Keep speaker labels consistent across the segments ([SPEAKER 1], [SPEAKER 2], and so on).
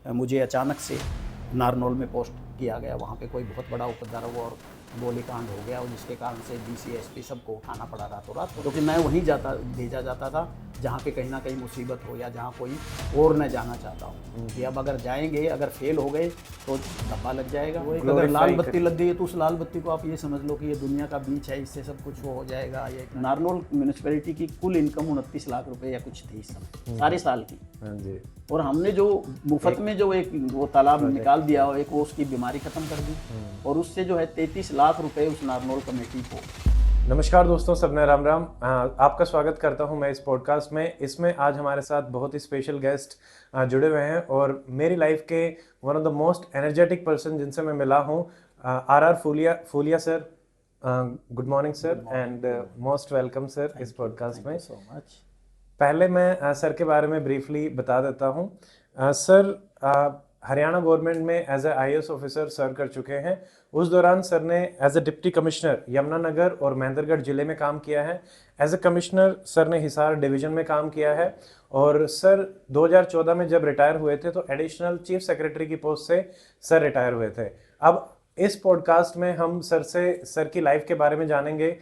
[SPEAKER 1] मुझे अचानक से नारनौल में पोस्ट किया गया। वहाँ पे कोई बहुत बड़ा उपद्रव और गोलीकांड हो गया और जिसके कारण से डीसी एसपी सबको उठाना पड़ा रातों रात, क्योंकि मैं वहीं भेजा जाता था जहाँ पे कहीं ना कहीं मुसीबत हो या जहाँ कोई और न जाना चाहता हूँ कि अब अगर जाएंगे, अगर फेल हो गए तो धब्बा लग जाएगा। वो एक अगर लाल बत्ती लग गई है तो उस लाल बत्ती को आप ये समझ लो कि ये दुनिया का बीच है, इससे सब कुछ हो जाएगा। ये नारनौल म्यूनिसिपैलिटी की कुल इनकम 29 लाख रुपए या कुछ थी इस समय, सारे साल की।
[SPEAKER 2] हाँ जी।
[SPEAKER 1] और हमने जो मुफ्त में जो एक वो तालाब निकाल दिया और एक वो उसकी बीमारी खत्म कर दी और उससे जो है 33 लाख रुपए उस नारनौल कमेटी को।
[SPEAKER 2] नमस्कार दोस्तों, सबने राम राम। आपका स्वागत करता हूं मैं इस पॉडकास्ट में। इसमें आज हमारे साथ बहुत ही स्पेशल गेस्ट जुड़े हुए हैं और मेरी लाइफ के one of the most energetic person जिनसे मैं मिला हूं, R Phulia sir. Good morning sir and most welcome sir इस पॉडकास्ट में।
[SPEAKER 1] So much.
[SPEAKER 2] पहले मैं सर के बारे में ब्रीफली बता देता हूँ। सर हरियाणा गवर्नमेंट में as a IAS officer serve कर चुके हैं। उस दौरान सर ने as a deputy commissioner Yamunanagar और महेंद्रगढ़ जिले में काम किया है। एज ए कमिश्नर सर ने हिसार डिवीजन में काम किया है और सर 2014 में जब रिटायर हुए थे तो एडिशनल चीफ सेक्रेटरी की पोस्ट से सर रिटायर हुए थे। अब इस पॉडकास्ट में हम सर से सर की लाइफ के बारे में जानेंगे।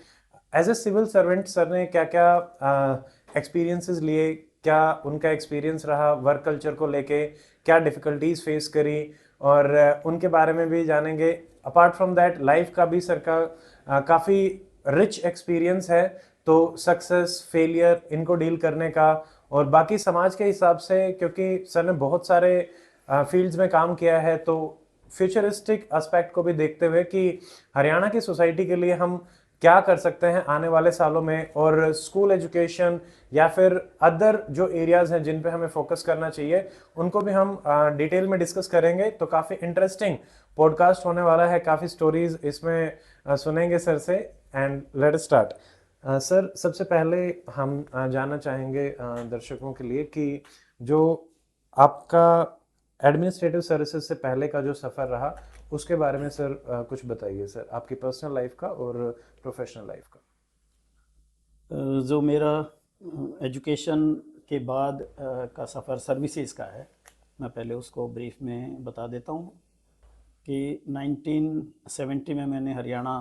[SPEAKER 2] As a civil servant sir ने क्या क्या एक्सपीरियंसेस लिए, क्या उनका एक्सपीरियंस रहा वर्क कल्चर को लेके, क्या डिफ़िकल्टीज फेस करी और उनके बारे में भी जानेंगे। अपार्ट फ्रॉम दैट लाइफ का भी सर का काफ़ी रिच एक्सपीरियंस है, तो सक्सेस फेलियर इनको डील करने का और बाकी समाज के हिसाब से, क्योंकि सर ने बहुत सारे फील्ड्स में काम किया है, तो फ्यूचरिस्टिक एस्पेक्ट को भी देखते हुए कि हरियाणा की सोसाइटी के लिए हम क्या कर सकते हैं आने वाले सालों में और स्कूल एजुकेशन या फिर अदर जो एरियाज हैं जिन पे हमें फोकस करना चाहिए उनको भी हम डिटेल में डिस्कस करेंगे। तो काफ़ी इंटरेस्टिंग पॉडकास्ट होने वाला है, काफ़ी स्टोरीज इसमें सुनेंगे सर से। And let start. सर, सबसे पहले हम जानना चाहेंगे दर्शकों के लिए कि जो आपका एडमिनिस्ट्रेटिव सर्विसेज से पहले का जो सफ़र रहा उसके बारे में सर कुछ बताइए सर, आपकी पर्सनल लाइफ का और प्रोफेशनल लाइफ का।
[SPEAKER 1] जो मेरा एजुकेशन के बाद का सफ़र सर्विसेज का है, मैं पहले उसको ब्रीफ में बता देता हूँ कि 1970 में मैंने Haryana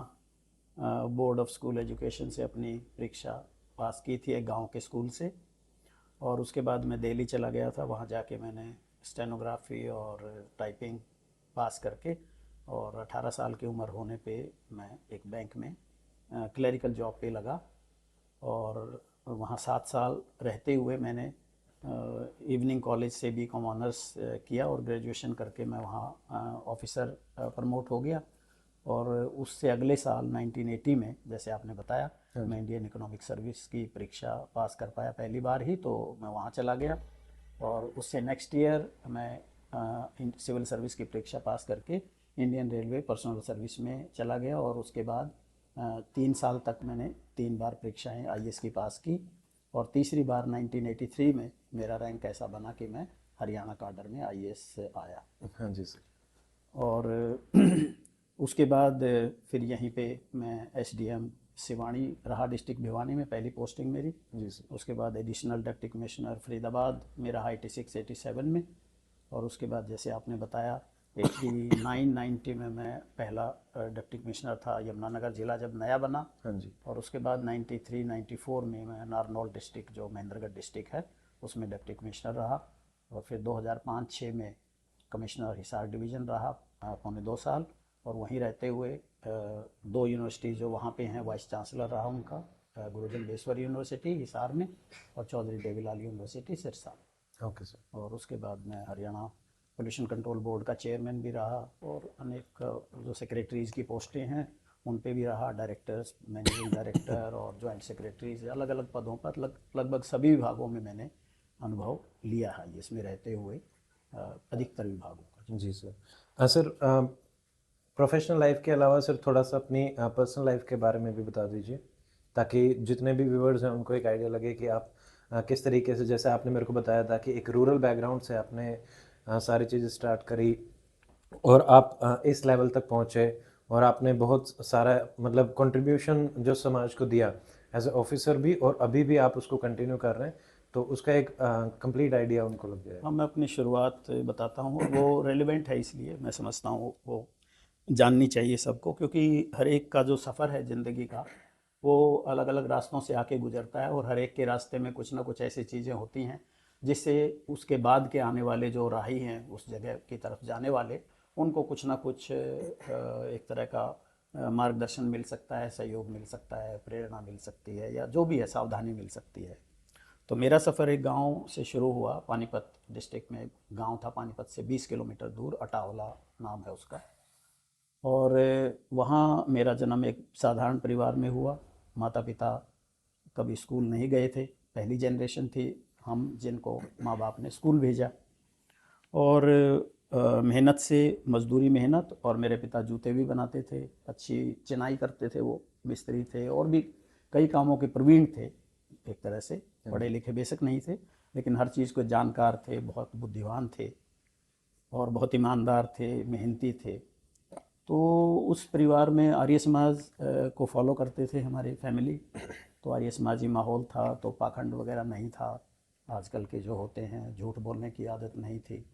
[SPEAKER 1] board of school education से अपनी परीक्षा पास की थी एक गांव के स्कूल से। और उसके बाद मैं दिल्ली चला गया था, वहाँ जाके मैंने स्टेनोग्राफी और टाइपिंग पास करके और 18 साल की उम्र होने पे मैं एक बैंक में क्लरिकल जॉब पे लगा और वहाँ 7 साल रहते हुए मैंने इवनिंग कॉलेज से बीकॉम ऑनर्स किया और ग्रेजुएशन करके मैं वहाँ ऑफिसर प्रमोट हो गया। और उससे अगले साल 1980 में, जैसे आपने बताया, मैं इंडियन इकोनॉमिक सर्विस की परीक्षा पास कर पाया पहली बार ही, तो मैं वहाँ चला गया। और उससे नेक्स्ट ईयर मैं सिविल सर्विस की परीक्षा पास करके इंडियन रेलवे पर्सनल सर्विस में चला गया और उसके बाद 3 साल तक मैंने 3 बार परीक्षाएं आईएएस की पास की और तीसरी बार 1983 में मेरा रैंक ऐसा बना कि मैं हरियाणा काडर में आईएएस आया।
[SPEAKER 2] हाँ जी सर।
[SPEAKER 1] और उसके बाद फिर यहीं पे मैं एसडीएम सिवानी रहा, डिस्ट्रिक्ट भिवानी में पहली पोस्टिंग मेरी
[SPEAKER 2] जी सर।
[SPEAKER 1] उसके बाद एडिशनल डिप्टी कमिश्नर फरीदाबाद में रहा 86-87 में। और उसके बाद जैसे आपने बताया 89-90 में मैं पहला डिप्टी कमिश्नर था यमुनानगर जिला जब नया बना।
[SPEAKER 2] हाँ जी।
[SPEAKER 1] और उसके बाद 93-94 में मैं नारनौल डिस्ट्रिक्ट जो महेंद्रगढ़ डिस्ट्रिक्ट है उसमें डिप्टी कमिश्नर रहा। और फिर 2005-06 में कमिश्नर हिसार डिवीज़न रहा 2.25 साल और वहीं रहते हुए 2 यूनिवर्सिटी जो वहाँ पे हैं वाइस चांसलर रहा उनका, गुरुजन बेस्वर यूनिवर्सिटी हिसार में और Chaudhary Devilal university Sirsa.
[SPEAKER 2] Okay sir.
[SPEAKER 1] और उसके बाद मैं हरियाणा पोल्यूशन कंट्रोल बोर्ड का चेयरमैन भी रहा और अनेक जो सेक्रेटरीज़ की पोस्टें हैं उन पे भी रहा, डायरेक्टर्स, मैनेजिंग डायरेक्टर और जॉइंट सेक्रेटरीज, अलग अलग पदों पर लगभग सभी विभागों में मैंने अनुभव लिया है इसमें रहते हुए, अधिकतर विभागों का।
[SPEAKER 2] जी सर। सर, प्रोफेशनल लाइफ के अलावा सर थोड़ा सा अपनी पर्सनल लाइफ के बारे में भी बता दीजिए ताकि जितने भी व्यूअर्स हैं उनको एक आइडिया लगे कि आप किस तरीके से, जैसे आपने मेरे को बताया था कि एक रूरल बैकग्राउंड से आपने सारी चीज़ें स्टार्ट करी और आप इस लेवल तक पहुँचे और आपने बहुत सारा मतलब कंट्रीब्यूशन जो समाज को दिया एज ए ऑफिसर भी, और अभी भी आप उसको कंटिन्यू कर रहे हैं। तो उसका एक कंप्लीट आइडिया उनको लग जाए।
[SPEAKER 1] हाँ, मैं अपनी शुरुआत बताता हूँ, वो रेलिवेंट है इसलिए मैं समझता हूँ वो जाननी चाहिए सबको, क्योंकि हर एक का जो सफ़र है ज़िंदगी का वो अलग अलग रास्तों से आके गुजरता है, और हर एक के रास्ते में कुछ ना कुछ ऐसी चीज़ें होती हैं जिससे उसके बाद के आने वाले जो राही हैं उस जगह की तरफ जाने वाले, उनको कुछ ना कुछ एक तरह का मार्गदर्शन मिल सकता है, सहयोग मिल सकता है, प्रेरणा मिल सकती है, या जो भी है सावधानी मिल सकती है। तो मेरा सफ़र एक गांव से शुरू हुआ। पानीपत डिस्ट्रिक्ट में एक गांव था, पानीपत से 20 किलोमीटर दूर, अटावला नाम है उसका। और वहाँ मेरा जन्म एक साधारण परिवार में हुआ। माता पिता कभी स्कूल नहीं गए थे, पहली जनरेशन थी हम जिनको माँ बाप ने स्कूल भेजा। और मेहनत से, मजदूरी मेहनत, और मेरे पिता जूते भी बनाते थे, अच्छी चिनाई करते थे, वो मिस्त्री थे, और भी कई कामों के प्रवीण थे एक तरह से। पढ़े लिखे बेशक नहीं थे, लेकिन हर चीज़ को जानकार थे, बहुत बुद्धिमान थे, और बहुत ईमानदार थे, मेहनती थे। तो उस परिवार में आर्य समाज को फॉलो करते थे हमारी फैमिली। तो आर्य समाजी माहौल था, तो पाखंड वगैरह नहीं था, आजकल के जो होते हैं झूठ बोलने की आदत नहीं थी,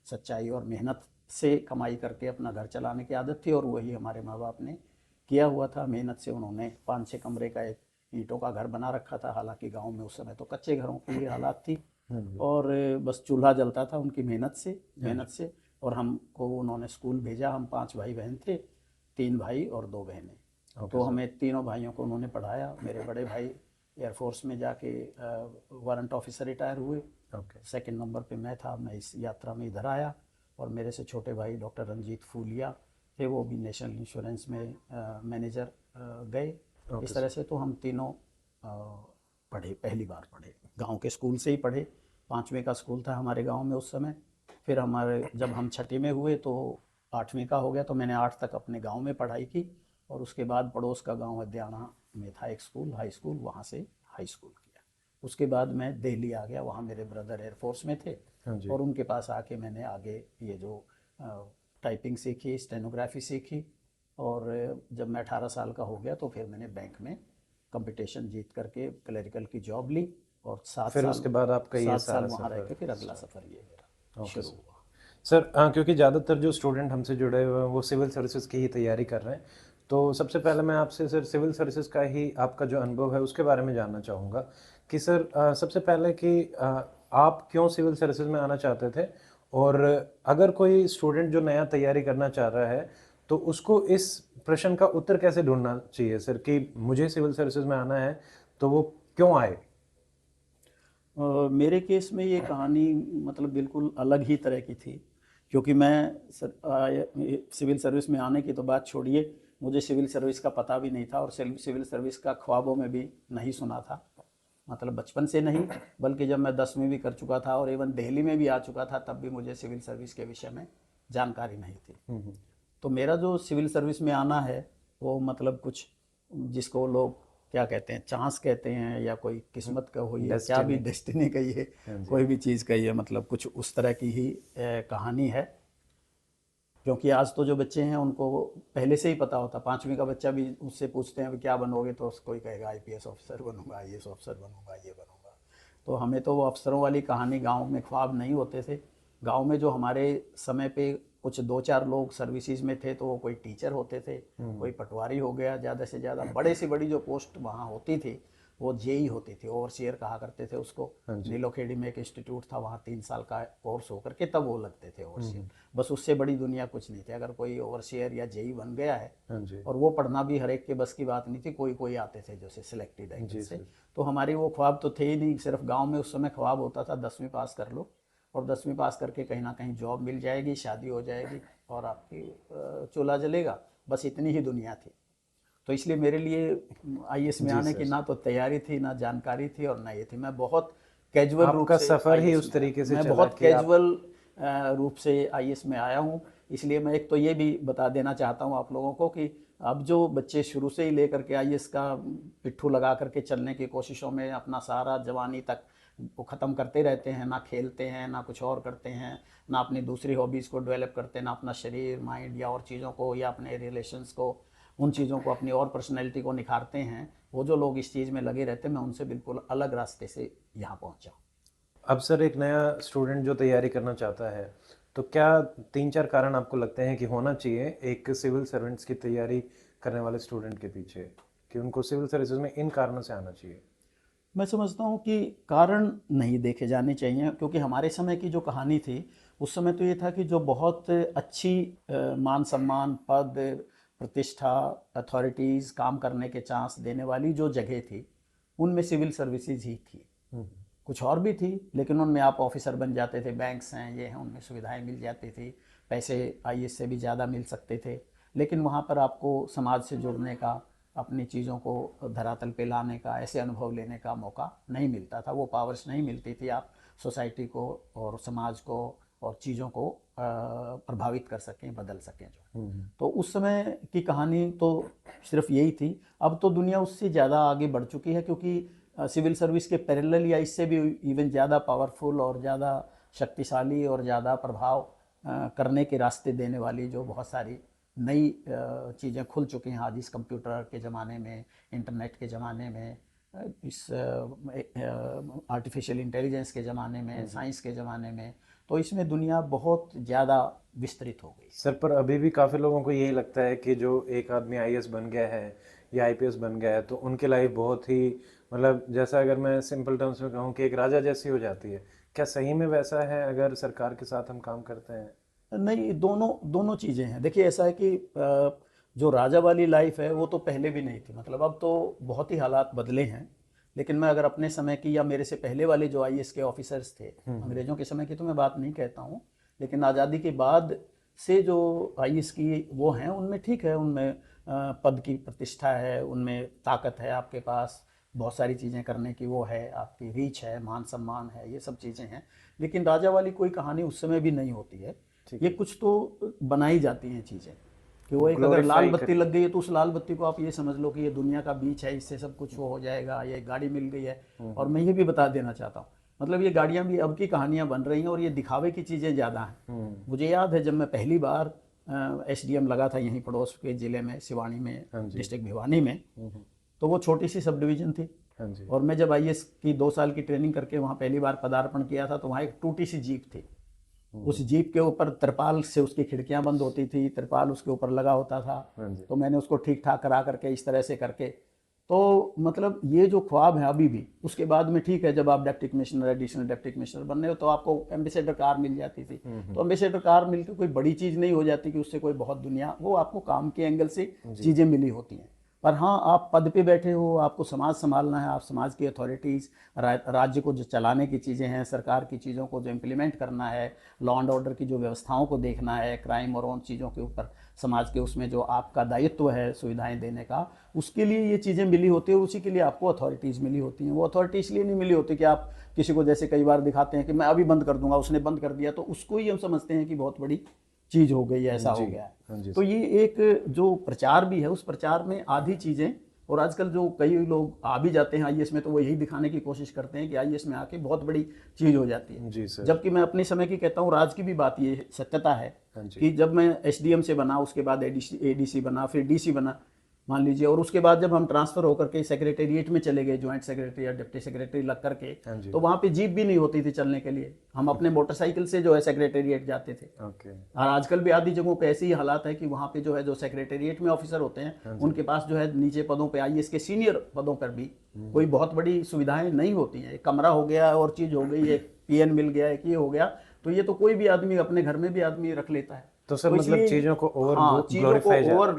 [SPEAKER 1] सच्चाई और मेहनत से कमाई करके अपना घर चलाने की आदत थी, और वही हमारे माँ बाप ने किया हुआ था। मेहनत से उन्होंने 5-6 कमरे का एक ईंटों का घर बना रखा था, हालांकि गांव में उस समय तो कच्चे घरों की हालात थी, और बस चूल्हा जलता था उनकी मेहनत से। और हमको उन्होंने स्कूल भेजा। हम 5 भाई बहन थे, 3 भाई और 2 बहनें। तो हमें तीनों भाइयों को उन्होंने पढ़ाया। मेरे बड़े भाई एयरफोर्स में जाके वारंट ऑफिसर रिटायर हुए। सेकंड नंबर पे मैं था, मैं इस यात्रा में इधर आया। और मेरे से छोटे भाई डॉक्टर रंजीत फूलिया थे, वो भी नेशनल इंश्योरेंस में मैनेजर गए। इस तरह से तो हम तीनों पढ़े, पहली बार पढ़े, गांव के स्कूल से ही पढ़े। 5वीं का स्कूल था हमारे गांव में उस समय। फिर हमारे जब हम छठी में हुए तो 8वीं का हो गया, तो मैंने 8 तक अपने गांव में पढ़ाई की। और उसके बाद पड़ोस का गांव हद्याणा में था एक स्कूल, हाई स्कूल, वहाँ से हाई स्कूल किया। उसके बाद मैं दिल्ली आ गया, वहाँ मेरे ब्रदर एयरफोर्स में थे, और उनके पास आके मैंने आगे ये जो टाइपिंग सीखी, स्टेनोग्राफी सीखी। और जब मैं 18 साल का हो गया तो फिर मैंने बैंक में कंपटीशन जीत करके क्लरिकल की जॉब ली, और 7
[SPEAKER 2] फिर
[SPEAKER 1] साल
[SPEAKER 2] उसके बाद आपका ये
[SPEAKER 1] 7 साल
[SPEAKER 2] सारा
[SPEAKER 1] वहाँ रह
[SPEAKER 2] सफ़र
[SPEAKER 1] के फिर अगला सफ़र ये मेरा शुरू हुआ।
[SPEAKER 2] सर, क्योंकि ज़्यादातर जो स्टूडेंट हमसे जुड़े हुए हैं वो सिविल सर्विसेज की ही तैयारी कर रहे हैं, तो सबसे पहले मैं आपसे सर सिविल सर्विसेज का ही आपका जो अनुभव है उसके बारे में जानना चाहूँगा कि सर सबसे पहले कि आप क्यों सिविल सर्विसेज में आना चाहते थे, और अगर कोई स्टूडेंट जो नया तैयारी करना चाह रहा है तो उसको इस प्रश्न का उत्तर कैसे ढूंढना चाहिए सर कि मुझे सिविल सर्विसेज में आना है तो वो क्यों आए?
[SPEAKER 1] मेरे केस में ये कहानी मतलब बिल्कुल अलग ही तरह की थी, क्योंकि मैं सिविल सर्विस में आने की तो बात छोड़िए, मुझे सिविल सर्विस का पता भी नहीं था, और सिविल सर्विस का ख्वाबों में भी नहीं सुना था। मतलब बचपन से नहीं, बल्कि जब मैं 10वीं भी कर चुका था और इवन दिल्ली में भी आ चुका था, तब भी मुझे सिविल सर्विस के विषय में जानकारी नहीं थी। तो मेरा जो सिविल सर्विस में आना है वो मतलब कुछ, जिसको लोग क्या कहते हैं, चांस कहते हैं, या कोई किस्मत का हो, या क्या भी
[SPEAKER 2] डेस्टिनी।
[SPEAKER 1] डेस्टिनी कहिए,
[SPEAKER 2] हाँ जी।
[SPEAKER 1] कोई भी चीज़ कहिए, मतलब कुछ उस तरह की ही कहानी है। क्योंकि आज तो जो बच्चे हैं उनको पहले से ही पता होता, 5वीं का बच्चा भी उससे पूछते हैं क्या बनोगे, तो कोई कहेगा आईपीएस ऑफिसर बनूंगा, आईएएस ऑफिसर बनूंगा, ये बनूंगा। तो हमें तो वो अफसरों वाली कहानी गांव में ख्वाब नहीं होते थे। गांव में जो हमारे समय पे कुछ 2-4 लोग सर्विसेज में थे, तो वो कोई टीचर होते थे, कोई पटवारी हो गया, ज़्यादा से ज़्यादा बड़े से बड़ी जो पोस्ट वहाँ होती थी वो जेई होती थी, ओवरसियर कहा करते थे उसको। नीलोखेड़ी में एक इंस्टीट्यूट था, वहाँ 3 साल का कोर्स होकर के तब वो लगते थे ओवरसियर। बस उससे बड़ी दुनिया कुछ नहीं थी। अगर कोई ओवरसियर या जेई बन गया है,
[SPEAKER 2] हाँ जी।
[SPEAKER 1] और वो पढ़ना भी हर एक के बस की बात नहीं थी, कोई कोई आते थे जैसे सिलेक्टेड एंगल से। तो हमारी वो ख्वाब तो थे ही नहीं। सिर्फ गांव में उस समय ख्वाब होता था 10वीं पास कर लो, और 10वीं पास करके कहीं ना कहीं जॉब मिल जाएगी, शादी हो जाएगी, और आपकी चूल्हा जलेगा, बस इतनी ही दुनिया थी। तो इसलिए मेरे लिए आईएएस में
[SPEAKER 2] जी
[SPEAKER 1] आने की
[SPEAKER 2] सर।
[SPEAKER 1] ना तो तैयारी थी, ना जानकारी थी, और ना ये थी। मैं बहुत कैजुअल रूप
[SPEAKER 2] आपका
[SPEAKER 1] से
[SPEAKER 2] सफ़र ही
[SPEAKER 1] आईएएस
[SPEAKER 2] उस
[SPEAKER 1] में आया,
[SPEAKER 2] तरीके से
[SPEAKER 1] मैं
[SPEAKER 2] चला
[SPEAKER 1] बहुत
[SPEAKER 2] कि आप।
[SPEAKER 1] कैजुअल रूप से आईएएस में आया हूँ। इसलिए मैं एक तो ये भी बता देना चाहता हूँ आप लोगों को कि अब जो बच्चे शुरू से ही लेकर के आईएएस का पिट्ठू लगा करके चलने की कोशिशों में अपना सारा जवानी तक वो ख़त्म करते रहते हैं, ना खेलते हैं, ना कुछ और करते हैं, ना अपनी दूसरी हॉबीज़ को डेवलप करते हैं, ना अपना शरीर, माइंड या और चीज़ों को, या अपने रिलेशंस को, उन चीज़ों को, अपनी और पर्सनैलिटी को निखारते हैं, वो जो लोग इस चीज़ में लगे रहते हैं, मैं उनसे बिल्कुल अलग रास्ते से यहाँ पहुँचा।
[SPEAKER 2] अब सर एक नया स्टूडेंट जो तैयारी करना चाहता है, तो क्या 3-4 कारण आपको लगते हैं कि होना चाहिए एक सिविल सर्वेंट्स की तैयारी करने वाले स्टूडेंट के पीछे, कि उनको सिविल सर्विसेज में इन कारणों से आना चाहिए?
[SPEAKER 1] मैं समझता हूँ कि कारण नहीं देखे जाने चाहिए, क्योंकि हमारे समय की जो कहानी थी उस समय तो ये था कि जो बहुत अच्छी मान सम्मान, पद, प्रतिष्ठा, अथॉरिटीज़, काम करने के चांस देने वाली जो जगह थी उनमें सिविल सर्विसेज ही थी। कुछ और भी थी लेकिन उनमें आप ऑफिसर बन जाते थे, बैंक्स हैं ये हैं, उनमें सुविधाएं मिल जाती थी, पैसे आईएएस से भी ज़्यादा मिल सकते थे। लेकिन वहाँ पर आपको समाज से जुड़ने का, अपनी चीज़ों को धरातल पे लाने का, ऐसे अनुभव लेने का मौका नहीं मिलता था, वो पावर्स नहीं मिलती थी आप सोसाइटी को और समाज को और चीज़ों को प्रभावित कर सकें, बदल सकें जो। तो उस समय की कहानी तो सिर्फ यही थी। अब तो दुनिया उससे ज़्यादा आगे बढ़ चुकी है, क्योंकि सिविल सर्विस के पैरेलल या इससे भी इवन ज़्यादा पावरफुल और ज़्यादा शक्तिशाली और ज़्यादा प्रभाव करने के रास्ते देने वाली जो बहुत सारी नई चीज़ें खुल चुकी हैं आज इस कंप्यूटर के ज़माने में, इंटरनेट के ज़माने में, इस आर्टिफिशियल इंटेलिजेंस के ज़माने में, साइंस के ज़माने में। तो इसमें दुनिया बहुत ज़्यादा विस्तृत हो गई।
[SPEAKER 2] सर पर अभी भी काफ़ी लोगों को यही लगता है कि जो एक आदमी आईएएस बन गया है या आईपीएस बन गया है तो उनकी लाइफ बहुत ही, मतलब जैसा अगर मैं सिंपल टर्म्स में कहूँ कि एक राजा जैसी हो जाती है। क्या सही में वैसा है अगर सरकार के साथ हम काम करते हैं?
[SPEAKER 1] नहीं, दोनों दोनों चीज़ें हैं। देखिए ऐसा है कि जो राजा वाली लाइफ है वो तो पहले भी नहीं थी, मतलब अब तो बहुत ही हालात बदले हैं। लेकिन मैं अगर अपने समय की या मेरे से पहले वाले जो आईएएस के ऑफिसर्स थे, अंग्रेज़ों के समय की तो मैं बात नहीं कहता हूँ, लेकिन आज़ादी के बाद से जो आईएएस की वो हैं उनमें ठीक है, उनमें पद की प्रतिष्ठा है, उनमें ताकत है, आपके पास बहुत सारी चीज़ें करने की वो है, आपकी रीच है, मान सम्मान है, ये सब चीज़ें हैं। लेकिन राजा वाली कोई कहानी उस समय भी नहीं होती है। ये कुछ तो बनाई जाती हैं चीज़ें कि वो एक अगर लाल बत्ती लग गई है तो उस लाल बत्ती को आप ये समझ लो कि ये दुनिया का बीच है, इससे सब कुछ वो हो जाएगा, ये गाड़ी मिल गई है। और मैं ये भी बता देना चाहता हूँ, मतलब ये गाड़ियाँ भी अब की कहानियाँ बन रही हैं और ये दिखावे की चीज़ें ज़्यादा हैं। मुझे याद है जब मैं पहली बार एसडीएम लगा था यहीं पड़ोस के ज़िले में, सिवानी में, डिस्ट्रिक्ट भिवानी में, तो वो छोटी सी सब डिवीज़न थी। और मैं जब आईएएस की 2 साल की ट्रेनिंग करके वहाँ पहली बार पदार्पण किया था तो वहाँ एक टूटी सी जीप थी। उस जीप के ऊपर तिरपाल से उसकी खिड़कियां बंद होती थी, तिरपाल उसके ऊपर लगा होता था। तो मैंने उसको ठीक ठाक करा करके इस तरह से करके, तो मतलब ये जो ख्वाब है अभी भी, उसके बाद में ठीक है जब आप deputy commissioner, additional deputy commissioner बन रहे हो तो आपको एम्बेसडर कार मिल जाती थी। तो एम्बेसडर कार मिलकर कोई बड़ी चीज़ नहीं हो जाती कि उससे कोई बहुत दुनिया, वो आपको काम के एंगल से चीज़ें मिली होती हैं। पर हाँ, आप पद पे बैठे हो, आपको समाज संभालना है, आप समाज की अथॉरिटीज़, राज्य को जो चलाने की चीज़ें हैं, सरकार की चीज़ों को जो इम्प्लीमेंट करना है, लॉ एंड ऑर्डर की जो व्यवस्थाओं को देखना है, क्राइम और उन चीज़ों के ऊपर समाज के उसमें जो आपका दायित्व है सुविधाएं देने का, उसके लिए ये चीज़ें मिली होती है और उसी के लिए आपको अथॉरिटीज़ मिली होती हैं। वो अथॉरिटी इसलिए नहीं मिली होती कि आप किसी को जैसे कई बार दिखाते हैं कि मैं अभी बंद कर दूंगा, उसने बंद कर दिया तो उसको ही हम समझते हैं कि बहुत बड़ी चीज़ हो गई, ऐसा हो गया है। तो ये एक जो प्रचार भी है, उस प्रचार में आधी चीज़ें, और आजकल जो कई लोग आ भी जाते हैं आईएएस में तो वो यही दिखाने की कोशिश करते हैं कि आईएएस में आके बहुत बड़ी चीज़ हो जाती है।
[SPEAKER 2] जी सर।
[SPEAKER 1] जबकि मैं अपने समय की कहता हूँ, राज की भी बात ये सत्यता है कि जब मैं एसडीएम से बना, उसके बाद एडीसी बना, फिर डीसी बना मान लीजिए, और उसके बाद जब हम ट्रांसफर होकर के सेक्रेटेरिएट में चले गए, ज्वाइंट सेक्रेटरी या डिप्टी सेक्रेटरी लग करके, तो वहाँ पे जीप भी नहीं होती थी चलने के लिए, हम अपने मोटरसाइकिल से जो है सेक्रेटेरिएट जाते थे। और आजकल भी आधी जगहों पे ऐसे ही हालात है कि वहाँ पे जो है जो सेक्रेटेरिएट में ऑफिसर होते हैं उनके पास जो है नीचे पदों पे, आईएएस के सीनियर पदों पर भी कोई बहुत बड़ी सुविधाएं नहीं होती हैं। एक कमरा हो गया और चीज़ हो गई, एक पीएन मिल गया, एक ये हो गया, तो ये तो कोई भी आदमी अपने घर में भी आदमी रख लेता है।
[SPEAKER 2] तो सर मतलब चीज़ों को
[SPEAKER 1] ओवर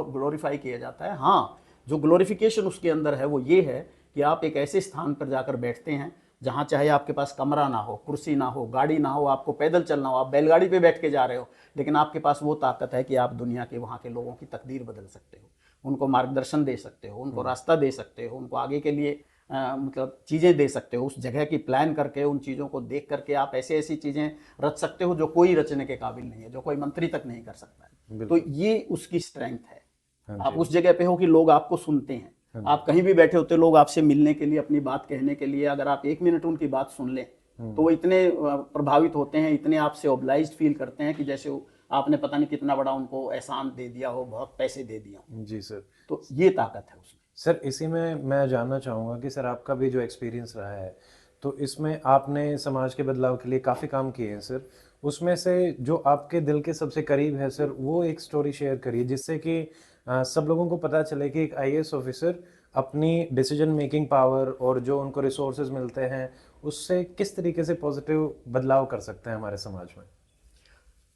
[SPEAKER 1] ग्लोरीफाई किया जाता है। हाँ, जो ग्लोरिफिकेशन उसके अंदर है वो ये है कि आप एक ऐसे स्थान पर जाकर बैठते हैं जहाँ चाहे आपके पास कमरा ना हो, कुर्सी ना हो, गाड़ी ना हो, आपको पैदल चलना हो, आप बैलगाड़ी पे बैठ के जा रहे हो, लेकिन आपके पास वो ताकत है कि आप दुनिया के वहाँ के लोगों की तकदीर बदल सकते हो, उनको मार्गदर्शन दे सकते हो, उनको रास्ता दे सकते हो, उनको आगे के लिए मतलब चीज़ें दे सकते हो। उस जगह की प्लान करके, उन चीज़ों को देख करके आप ऐसी ऐसी चीज़ें रच सकते हो जो कोई रचने के काबिल नहीं है, जो कोई मंत्री तक नहीं कर सकता है। तो ये उसकी स्ट्रेंथ है। आप उस जगह पे हो कि लोग आपको सुनते हैं, आप कहीं भी बैठे होते, लोग आपसे मिलने के लिए, अपनी बात कहने के लिए, अगर आप 1 मिनट उनकी बात सुन लें तो वो इतने प्रभावित होते हैं, इतने आपसे ऑब्लाइज्ड फील करते हैं कि जैसे आपने पता नहीं कितना बड़ा उनको एहसान दे दिया हो, बहुत पैसे दे दिया हो।
[SPEAKER 2] जी सर।
[SPEAKER 1] तो ये ताकत है उसमें।
[SPEAKER 2] सर इसी में मैं जानना चाहूँगा कि सर आपका भी जो एक्सपीरियंस रहा है, तो इसमें आपने समाज के बदलाव के लिए काफ़ी काम किए हैं सर। उसमें से जो आपके दिल के सबसे करीब है सर, वो एक स्टोरी शेयर करिए जिससे कि सब लोगों को पता चले कि एक आईएएस ऑफिसर अपनी डिसीजन मेकिंग पावर और जो उनको रिसोर्सेज मिलते हैं उससे किस तरीके से पॉजिटिव बदलाव कर सकते हैं हमारे समाज में।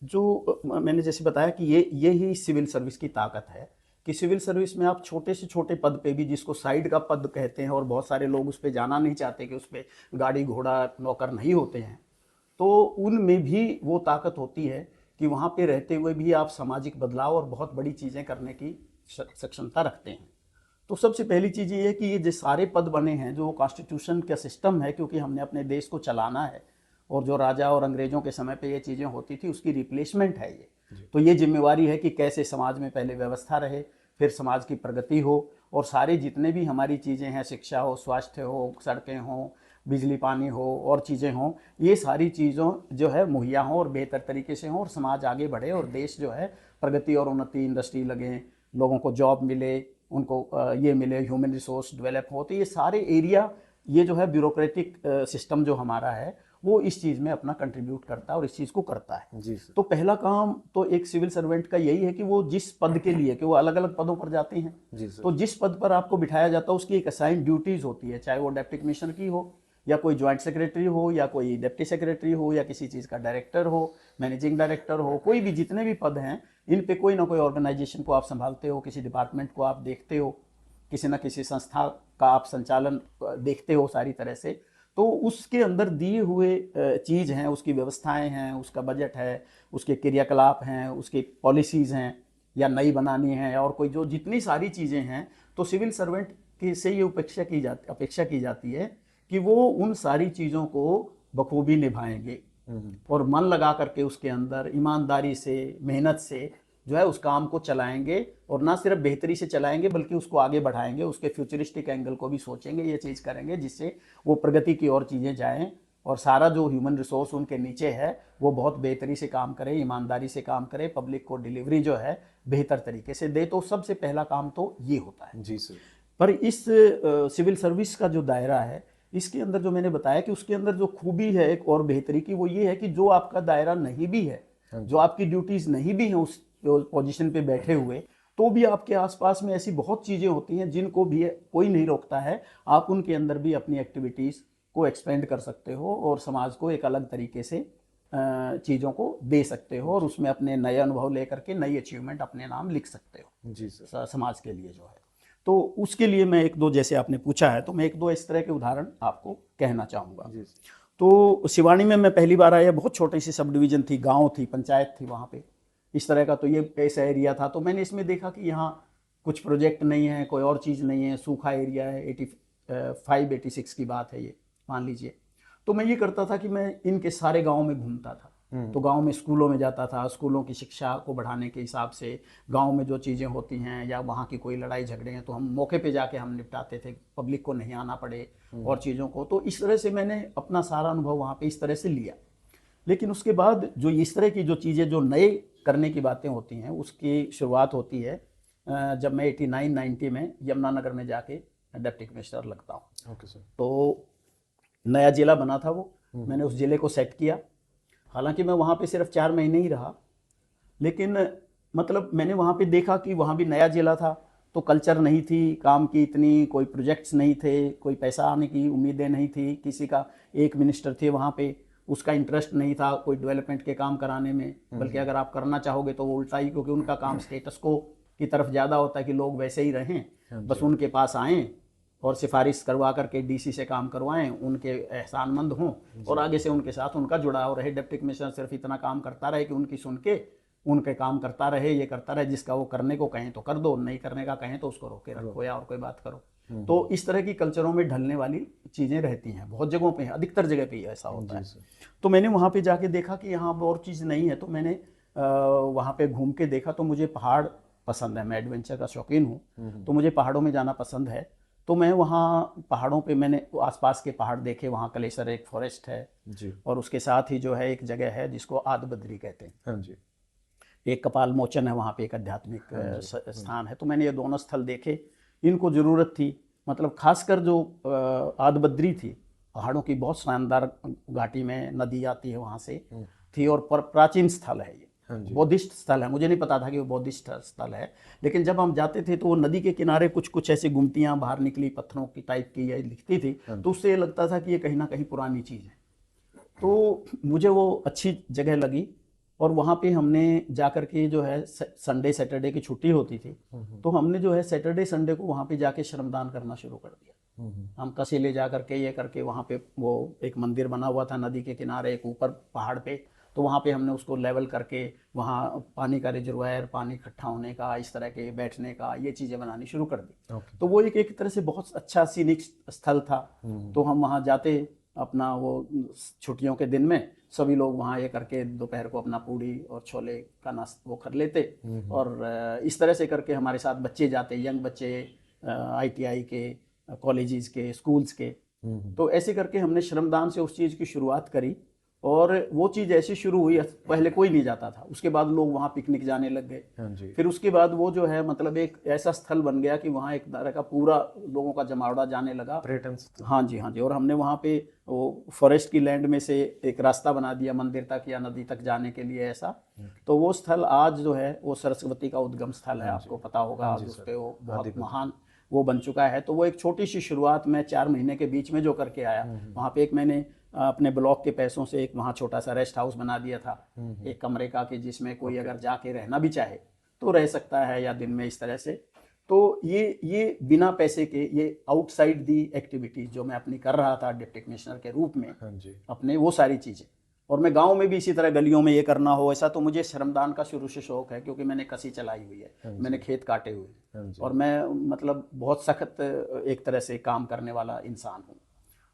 [SPEAKER 1] जो मैंने जैसे बताया कि ये ही सिविल सर्विस की ताकत है कि सिविल सर्विस में आप छोटे से छोटे पद पे भी, जिसको साइड का पद कहते हैं और बहुत सारे लोग उस पर जाना नहीं चाहते कि उस पर गाड़ी घोड़ा नौकर नहीं होते हैं, तो उनमें भी वो ताकत होती है कि वहाँ पे रहते हुए भी आप सामाजिक बदलाव और बहुत बड़ी चीज़ें करने की सक्षमता रखते हैं। तो सबसे पहली चीज़ ये है कि ये जो सारे पद बने हैं, जो कॉन्स्टिट्यूशन का सिस्टम है, क्योंकि हमने अपने देश को चलाना है और जो राजा और अंग्रेजों के समय पे ये चीज़ें होती थी उसकी रिप्लेसमेंट है ये। तो ये जिम्मेवारी है कि कैसे समाज में पहले व्यवस्था रहे, फिर समाज की प्रगति हो और सारे जितने भी हमारी चीज़ें हैं, शिक्षा हो, स्वास्थ्य हो, सड़कें हों, बिजली पानी हो और चीज़ें हों, ये सारी चीज़ों जो है मुहैया हों और बेहतर तरीके से हों और समाज आगे बढ़े और देश जो है प्रगति और उन्नति, इंडस्ट्री लगे, लोगों को जॉब मिले, उनको ये मिले, ह्यूमन रिसोर्स डेवलप हो। तो ये सारे एरिया, ये जो है ब्यूरोक्रेटिक सिस्टम जो हमारा है वो इस चीज़ में अपना कंट्रीब्यूट करता है और इस चीज़ को करता है।
[SPEAKER 2] जी सर।
[SPEAKER 1] तो पहला काम तो एक सिविल सर्वेंट का यही है कि वो जिस पद के लिए, कि वो अलग अलग पदों पर जाते हैं,
[SPEAKER 2] जी सर।
[SPEAKER 1] तो जिस पद पर आपको बिठाया जाता है उसकी एक असाइन ड्यूटीज़ होती है, चाहे वो डिप्टी कमिश्नर की हो या कोई ज्वाइंट सेक्रेटरी हो या कोई डिप्टी सेक्रेटरी हो या किसी चीज़ का डायरेक्टर हो, मैनेजिंग डायरेक्टर हो, कोई भी जितने भी पद हैं, इन पे कोई ना कोई ऑर्गेनाइजेशन को आप संभालते हो, किसी डिपार्टमेंट को आप देखते हो, किसी न किसी संस्था का आप संचालन देखते हो सारी तरह से। तो उसके अंदर दिए हुए चीज़ हैं, उसकी व्यवस्थाएं हैं, उसका बजट है, उसके क्रियाकलाप हैं, उसकी पॉलिसीज़ हैं या नई बनानी है और कोई जो जितनी सारी चीज़ें हैं, तो सिविल सर्वेंट की से ये अपेक्षा की जाती है कि वो उन सारी चीज़ों को बखूबी निभाएंगे और मन लगा करके उसके अंदर ईमानदारी से, मेहनत से जो है उस काम को चलाएंगे और ना सिर्फ बेहतरी से चलाएंगे बल्कि उसको आगे बढ़ाएंगे, उसके फ्यूचरिस्टिक एंगल को भी सोचेंगे, ये चीज़ करेंगे जिससे वो प्रगति की ओर चीज़ें जाएं और सारा जो ह्यूमन रिसोर्स उनके नीचे है वो बहुत बेहतरी से काम करे, ईमानदारी से काम करे, पब्लिक को डिलीवरी जो है बेहतर तरीके से दे। तो सबसे पहला काम तो ये होता है।
[SPEAKER 2] जी सर।
[SPEAKER 1] पर इस सिविल सर्विस का जो दायरा है, इसके अंदर जो मैंने बताया कि उसके अंदर जो खूबी है एक और बेहतरी की, वो ये है कि जो आपका दायरा नहीं भी है, जो आपकी ड्यूटीज़ नहीं भी हैं उस पोजीशन पे बैठे हुए, तो भी आपके आसपास में ऐसी बहुत चीज़ें होती हैं जिनको भी कोई नहीं रोकता है। आप उनके अंदर भी अपनी एक्टिविटीज़ को एक्सपेंड कर सकते हो और समाज को एक अलग तरीके से चीज़ों को दे सकते हो और उसमें अपने नए अनुभव लेकर के नई अचीवमेंट अपने नाम लिख सकते हो।
[SPEAKER 2] जी सर।
[SPEAKER 1] समाज के लिए जो है, तो उसके लिए मैं एक दो, जैसे आपने पूछा है, तो मैं एक दो इस तरह के उदाहरण आपको कहना चाहूँगा। तो शिवानी में मैं पहली बार आया, बहुत छोटी सी सब डिवीज़न थी, गांव थी, पंचायत थी वहाँ पे इस तरह का, तो ये ऐसा एरिया था। तो मैंने इसमें देखा कि यहाँ कुछ प्रोजेक्ट नहीं है, कोई और चीज़ नहीं है, सूखा एरिया है। 85-86 की बात है ये, मान लीजिए। तो मैं ये करता था कि मैं इनके सारे गाँव में घूमता था, तो गांव में स्कूलों में जाता था, स्कूलों की शिक्षा को बढ़ाने के हिसाब से गांव में जो चीज़ें होती हैं या वहाँ की कोई लड़ाई झगड़े हैं तो हम मौके पे जाके हम निपटाते थे, पब्लिक को नहीं आना पड़े और चीज़ों को। तो इस तरह से मैंने अपना सारा अनुभव वहाँ पे इस तरह से लिया। लेकिन उसके बाद जो इस तरह की जो चीज़ें, जो नए करने की बातें होती हैं, उसकी शुरुआत होती है जब मैं 89-90 में यमुनानगर में जाके डिप्टी कमिश्नर लगता हूँ।
[SPEAKER 2] Okay sir.
[SPEAKER 1] तो नया जिला बना था वो, मैंने उस जिले को सेट किया। हालांकि मैं वहाँ पे सिर्फ 4 महीने ही रहा, लेकिन मतलब मैंने वहाँ पे देखा कि वहाँ भी नया जिला था, तो कल्चर नहीं थी काम की, इतनी कोई प्रोजेक्ट्स नहीं थे, कोई पैसा आने की उम्मीदें नहीं थी किसी का। एक मिनिस्टर थे वहाँ पे, उसका इंटरेस्ट नहीं था कोई डेवलपमेंट के काम कराने में, बल्कि अगर आप करना चाहोगे तो वो उल्टा ही, क्योंकि उनका काम स्टेटस को की तरफ ज़्यादा होता है कि लोग वैसे ही रहें, बस उनके पास आएँ और सिफारिश करवा करके डीसी से काम करवाएं, उनके एहसानमंद हों और आगे से उनके साथ उनका जुड़ाव रहे। डिप्टी कमिश्नर सिर्फ इतना काम करता रहे कि उनकी सुन के उनके काम करता रहे, ये करता रहे, जिसका वो करने को कहें तो कर दो, नहीं करने का कहें तो उसको रोके रखो या और कोई बात करो। तो इस तरह की कल्चरों में ढलने वाली चीज़ें रहती हैं, बहुत जगहों पे, अधिकतर जगह पे ऐसा होता है। तो मैंने वहाँ पे जाके देखा कि यहाँ और चीज़ नहीं है, तो मैंने वहाँ पे घूम के देखा। तो मुझे पहाड़ पसंद है, मैं एडवेंचर का शौकीन हूँ, तो मुझे पहाड़ों में जाना पसंद है। तो मैं वहाँ पहाड़ों पे मैंने आसपास के पहाड़ देखे, वहाँ कलेसर एक फॉरेस्ट है
[SPEAKER 2] जी।
[SPEAKER 1] और उसके साथ ही जो है एक जगह है जिसको आद बद्री कहते हैं।
[SPEAKER 2] हाँ जी।
[SPEAKER 1] एक कपाल मोचन है वहाँ पे, एक आध्यात्मिक स्थान है। तो मैंने ये दोनों स्थल देखे, इनको ज़रूरत थी, मतलब खासकर जो आद बद्री थी पहाड़ों की बहुत शानदार घाटी में नदी आती है वहाँ से थी, और प्राचीन स्थल है ये,
[SPEAKER 2] हाँ जी।
[SPEAKER 1] बौद्धिस्ट स्थल है। मुझे नहीं पता था कि वो बौद्धिस्ट स्थल है, लेकिन जब हम जाते थे तो वो नदी के किनारे कुछ कुछ ऐसी गुमटियाँ बाहर निकली पत्थरों की टाइप की ये दिखती थी, तो उससे ये लगता था कि ये कहीं ना कहीं पुरानी चीज़ है। तो मुझे वो अच्छी जगह लगी, और वहाँ पे हमने जाकर के जो है संडे सैटरडे की छुट्टी होती थी, तो हमने जो है सैटरडे संडे को वहाँ पे जाके श्रमदान करना शुरू कर दिया। हम कसी ले जा करके ये करके वहाँ पे वो एक मंदिर बना हुआ था नदी के किनारे एक ऊपर पहाड़ पे, तो वहाँ पे हमने उसको लेवल करके वहाँ पानी का रिजर्वायर, पानी इकट्ठा होने का, इस तरह के बैठने का, ये चीज़ें बनानी शुरू कर दी। तो वो एक तरह से बहुत अच्छा सीनिक स्थल था। तो हम वहाँ जाते अपना वो छुट्टियों के दिन में सभी लोग वहाँ ये करके दोपहर को अपना पूड़ी और छोले का नाश्ता वो कर लेते, और इस तरह से करके हमारे साथ बच्चे जाते, यंग बच्चे, ITI के, कॉलेजेस के, स्कूल्स के। तो ऐसे करके हमने श्रमदान से उस चीज़ की शुरुआत करी, और वो चीज़ ऐसी शुरू हुई, पहले कोई नहीं जाता था, उसके बाद लोग वहाँ पिकनिक जाने लग गए।
[SPEAKER 2] हाँ जी।
[SPEAKER 1] फिर उसके बाद वो जो है मतलब एक ऐसा स्थल बन गया कि वहाँ एक तरह का पूरा लोगों का जमावड़ा जाने लगा।
[SPEAKER 2] पर्यटन स्थल।
[SPEAKER 1] हाँ जी, हाँ जी। और हमने वहाँ पे वो फॉरेस्ट की लैंड में से एक रास्ता बना दिया मंदिर तक या नदी तक जाने के लिए ऐसा। तो वो स्थल आज जो है वो सरस्वती का उद्गम स्थल है, आपको पता होगा, आज उस पे वो बहुत महान वो बन चुका है। तो वो एक छोटी सी शुरुआत मैं 4 महीने के बीच में जो करके आया, वहाँ पे एक मैंने अपने ब्लॉक के पैसों से एक वहाँ छोटा सा रेस्ट हाउस बना दिया था, एक कमरे का, कि जिसमें कोई अगर जाके रहना भी चाहे तो रह सकता है, या दिन में इस तरह से। तो ये बिना पैसे के, ये आउटसाइड दी एक्टिविटी जो मैं अपनी कर रहा था डिप्टी कमिश्नर के रूप में,
[SPEAKER 2] हाँ जी।
[SPEAKER 1] अपने वो सारी चीज़ें। और मैं गांव में भी इसी तरह गलियों में ये करना हो ऐसा, तो मुझे श्रमदान का शुरू से शौक है, क्योंकि मैंने कसी चलाई हुई है, मैंने खेत काटे हुए, और मैं मतलब बहुत सख्त एक तरह से काम करने वाला इंसान हूँ।